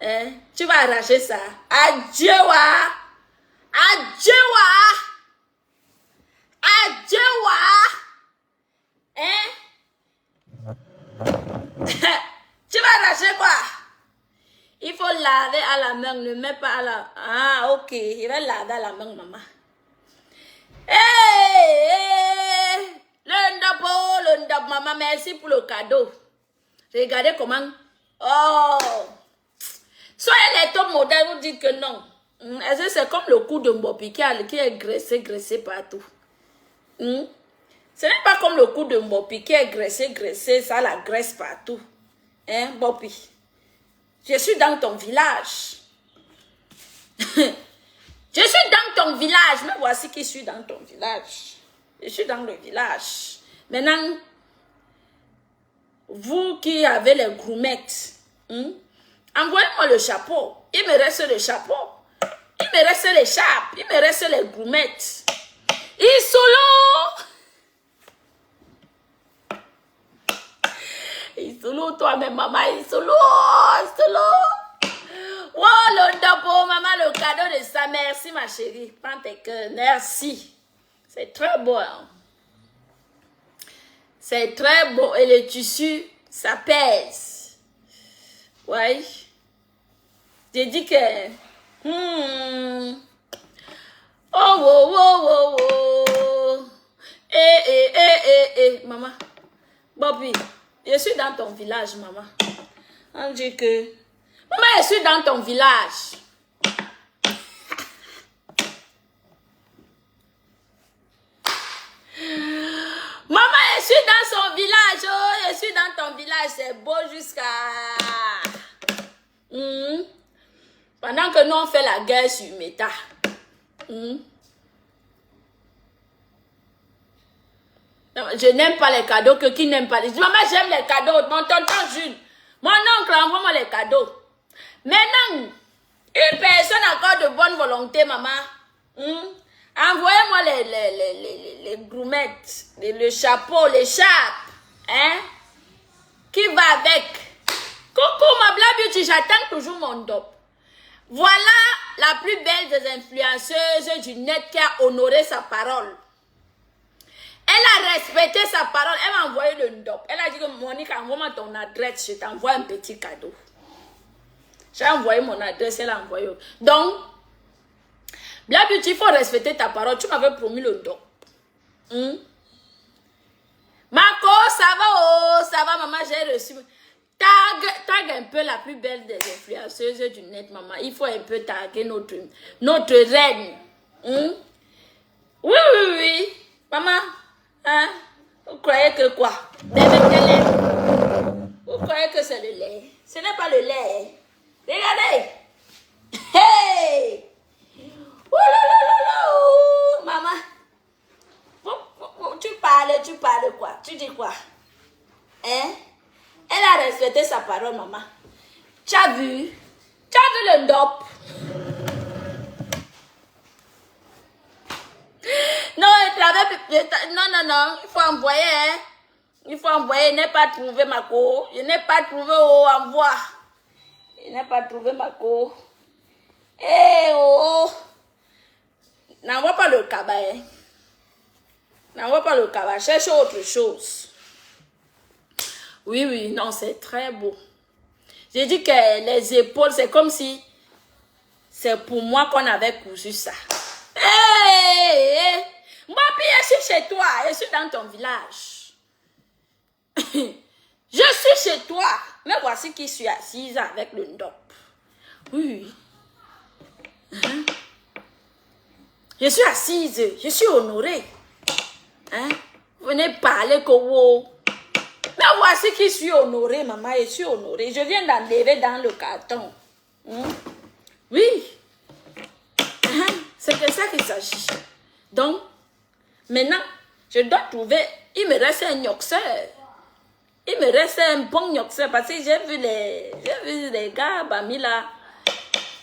Hein? Tu vas arracher ça. Adieu, wa. Adieu, wa. Adieu, wa. Hein? Tu vas arracher quoi? Il faut laver à la main, ne mets pas à la... Ah, ok. Il va laver à la main, maman. Hey, le ndap, maman, merci pour le cadeau. Regardez comment... Oh! Soyez les top modèles, vous dites que non. Est-ce que c'est comme le cou de Mbopi qui est graissé partout? Ce n'est pas comme le cou de Mbopi qui est graissé, ça la graisse partout. Hein, Mbopi? Je suis dans ton village. Je suis dans ton village. Mais voici qui suis dans ton village. Je suis dans le village. Maintenant, vous qui avez les groumettes, envoyez-moi le chapeau. Il me reste le chapeau. Il me reste l'écharpe. Il me reste les groumettes. Isolo, toi-même, maman, Isolo. Oh, le dopo, maman, le cadeau de ça. Merci, ma chérie. Prends tes cœurs. Merci. C'est très beau. Hein? C'est très beau. Et le tissu, ça pèse. Ouais. J'ai dit que... Oh. Maman. Bobby, je suis dans ton village, maman. On dit que... Maman, je suis dans ton village. Maman, je suis dans son village. Oh, je suis dans ton village. C'est beau jusqu'à... Pendant que nous, on fait la guerre sur Meta. Je n'aime pas les cadeaux. Qui n'aime pas les... Maman, j'aime les cadeaux. Mon tonton Jules. Mon oncle, envoie-moi les cadeaux. Maintenant, une personne encore de bonne volonté, maman. Envoyez-moi les groumettes, le chapeau, l'écharpe. Hein? Qui va avec? Coucou, ma Black Beauty, j'attends toujours mon dop. Voilà la plus belle des influenceuses du net qui a honoré sa parole. Elle a respecté sa parole. Elle m'a envoyé le dop. Elle a dit que Monique, envoie-moi ton adresse. Je t'envoie un petit cadeau. J'ai envoyé mon adresse. Elle a envoyé. Donc, Black Beauty, il faut respecter ta parole. Tu m'avais promis le dop. Marco, ça va? Oh, ça va, maman. J'ai reçu. Tag un peu la plus belle des influenceuses du net, maman. Il faut un peu taguer notre reine. Oui. Maman, hein? Vous croyez que quoi? Vous croyez que c'est le lait? Ce n'est pas le lait. Regardez. Hey! Maman. Tu parles quoi? Tu dis quoi? Hein? Elle a respecté sa parole, maman. Tu as vu? Tu as vu le dop? Non, non. Il faut envoyer, hein? Il faut envoyer. Je n'ai pas trouvé ma co. Je n'ai pas trouvé, oh, envoie. Je n'ai pas trouvé ma co. N'envoie pas le cabas, hein? N'envoie pas le cabas. Cherche autre chose. Oui, non, c'est très beau. J'ai dit que les épaules, c'est comme si c'est pour moi qu'on avait cousu ça. Moi, puis je suis chez toi, je suis dans ton village. Je suis chez toi. Mais voici qui suis assise avec le ndop. Oui. Je suis assise. Je suis honorée. Hein? Venez parler que vous. Mais voici qui suis honorée, maman. Je suis honorée. Je viens d'enlever dans le carton. Oui. C'est de ça qu'il s'agit. Donc, maintenant, je dois trouver. Il me reste un nyoxeur. Il me reste un bon nyoxeur. Parce que j'ai vu les gars, Bami là.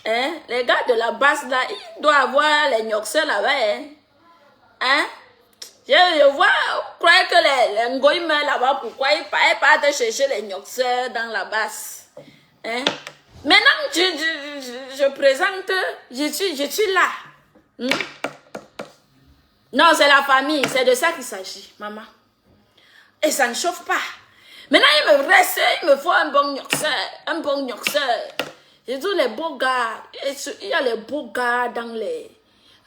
Hein? Les gars de la base là, ils doivent avoir les nyoxeurs là-bas. Hein? Je vois, vous croyez que les ngoïmens là-bas, pourquoi ils partent chercher les nyoxeurs dans la base? Hein? Maintenant, je présente, je suis là. Non, c'est la famille, c'est de ça qu'il s'agit, maman. Et ça ne chauffe pas. Maintenant, il me faut un bon nyoxeur. Je dis les beaux gars, il y a les beaux gars dans les...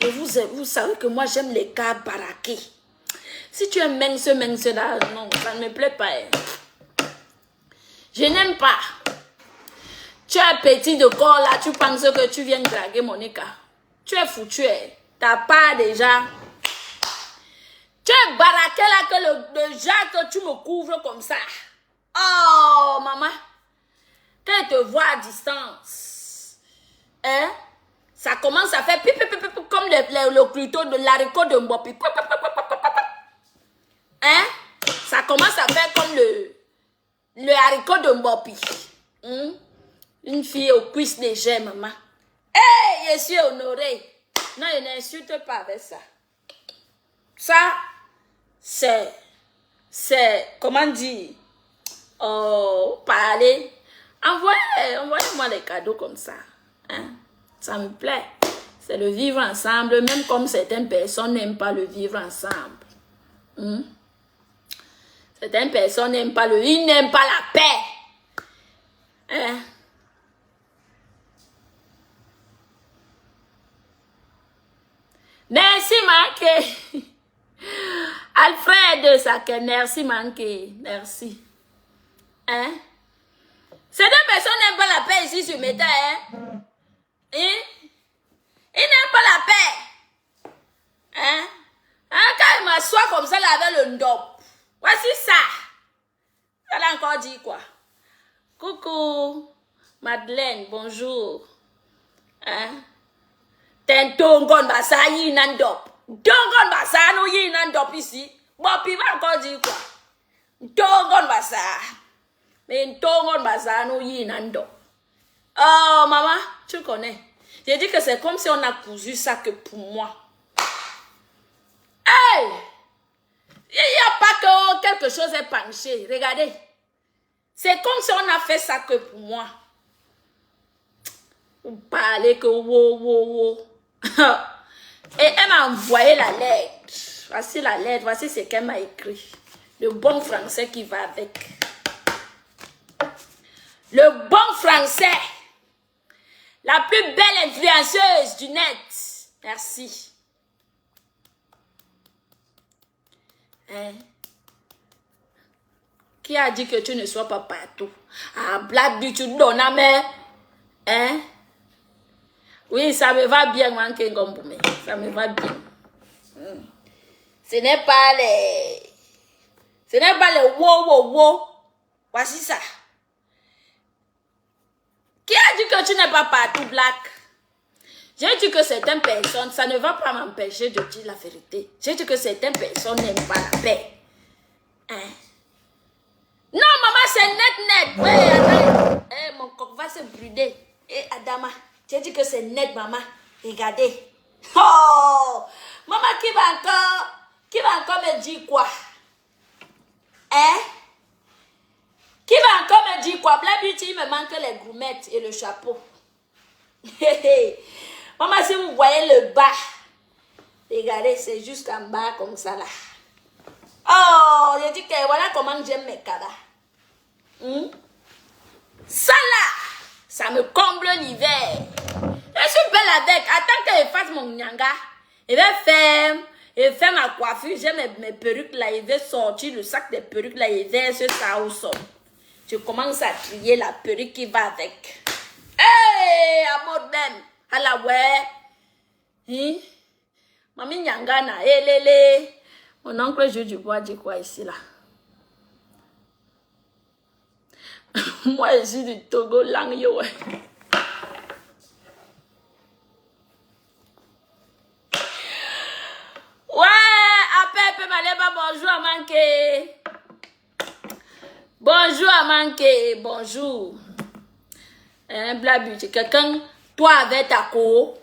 Vous savez que moi, j'aime les gars baraqués. Si tu es mince là, non, ça ne me plaît pas. Je n'aime pas. Tu es petit de corps là, tu penses que tu viens draguer Monica. Tu es foutu. T'as pas déjà. Tu es baraqué là que le genre que tu me couvres comme ça. Oh, maman. Quand elle te voit à distance, hein, ça commence à faire comme le cluteau de l'haricot de Mbopi. Hein? Ça commence à faire comme le haricot de Mbopi. Une fille aux cuisses légères, maman. Hey, je suis honorée. Non, je n'insulte pas avec ça. Ça, c'est, comment dire, parler. Envoyez-moi les cadeaux comme ça. Hein? Ça me plaît. C'est le vivre ensemble, même comme certaines personnes n'aiment pas le vivre ensemble. Certaines personnes n'aiment pas ils n'aiment pas la paix. Hein? Merci, manqué. Alfred Sake, merci, manqué. Merci. Hein? Certaines personnes n'aiment pas la paix ici sur Meta. Hein? Ils n'aiment pas la paix. Hein? Quand il m'assoit comme ça là avec le ndop. Voici ça. Elle a encore dit quoi? Coucou. Madeleine, bonjour. Hein? Tentongon basa yi nandop. Tongon basa no yi nandop ici. Bon, puis va encore dire quoi? Tongon basa. Mais tongon basa no yi nandop. Oh, maman, tu connais. J'ai dit que c'est comme si on a cousu ça que pour moi. Hey! Il n'y a pas que quelque chose est penché. Regardez. C'est comme si on a fait ça que pour moi. Vous parlez que wow. Et elle m'a envoyé la lettre. Voici la lettre. Voici ce qu'elle m'a écrit. Le bon français qui va avec. Le bon français. La plus belle influenceuse du net. Merci. Hein? Qui a dit que tu ne sois pas partout? Ah, blague du tout, donne à mais. Hein? Oui, ça me va bien, manquer Ngomboumé. Ça me va bien. Ce n'est pas les... Ce n'est pas les wow. Voici ça. Qui a dit que tu n'es pas partout, Black? J'ai dit que certaines personnes, ça ne va pas m'empêcher de dire la vérité. J'ai dit que certaines personnes n'aiment pas la paix. Hein? Non, maman, c'est net. Ouais, mon coq va se brûler. Adama, j'ai dit que c'est net, maman. Regardez. Oh! Maman, qui va encore me dire quoi? Hein? Qui va encore me dire quoi? Black Beauty, il me manque les goumettes et le chapeau. Maman, si vous voyez le bas, regardez, c'est jusqu'en bas comme ça là. Oh, j'ai dit que voilà comment j'aime mes cabas. Ça là, ça me comble l'hiver. Je suis belle avec. Attends que je fasse mon nyanga. Je vais faire ma coiffure. J'ai mes perruques là. Je vais sortir le sac des perruques là. Je verse ça au sol. Je commence à trier la perruque qui va avec. Hey, amour même. À la ouais. Hein? Mami Nyangana, lélé. Mon oncle Jules Dubois dit quoi ici, là? Moi, je suis du Togo, Langyo, ouais. Ouais, Pepe Maleba, bonjour à Manké. Bonjour à Manké, bonjour. Un blabu, quelqu'un, toi avec ta co.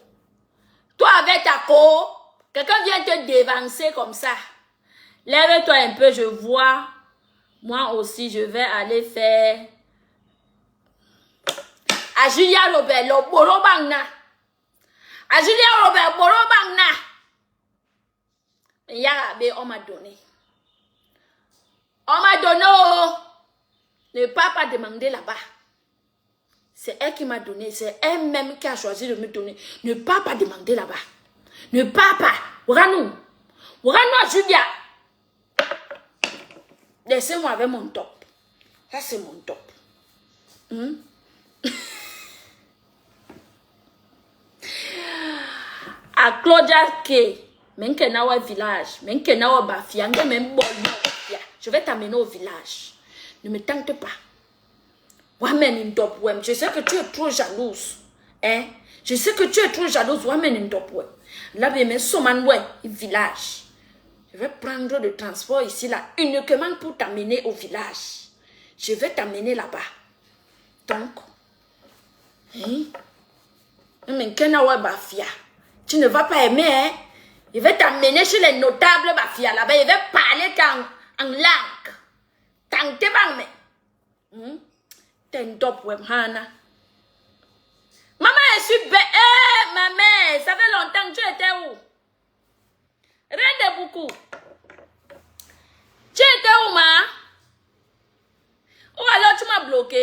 Toi avec ta co, quelqu'un vient te dévancer comme ça. Lève-toi un peu, je vois. Moi aussi, je vais aller faire. À Julia Robert, le Borobangna. À Julia Robert, Borobangna. Yarabe, on m'a donné. On m'a donné. Oh. Ne pas demander là-bas. C'est elle qui m'a donné. C'est elle-même qui a choisi de me donner. Ne pas demander là-bas. Ne pas. Ouranou. Ouranou à Julia. Laissez-moi avec mon top. Ça, c'est mon top. À Claudia K. Menkenawa village. Menkenawa Bafia. Je vais t'amener au village. Ne me tente pas. Je sais que tu es trop jalouse. Hein? Je sais que tu es trop jalouse. Là, village. Je vais prendre le transport ici, là, uniquement pour t'amener au village. Je vais t'amener là-bas. Donc, hein? Tu ne vas pas aimer, hein? Je vais t'amener chez les notables Bafia là-bas. Je vais parler en langue. Tant que tu t'es un top web, Hana. Maman, je suis belle. Eh, maman, ça fait longtemps que tu étais où? Rien de beaucoup. Tu étais où, ma? Ou alors tu m'as bloqué?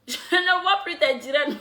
Je ne vois plus tes directs.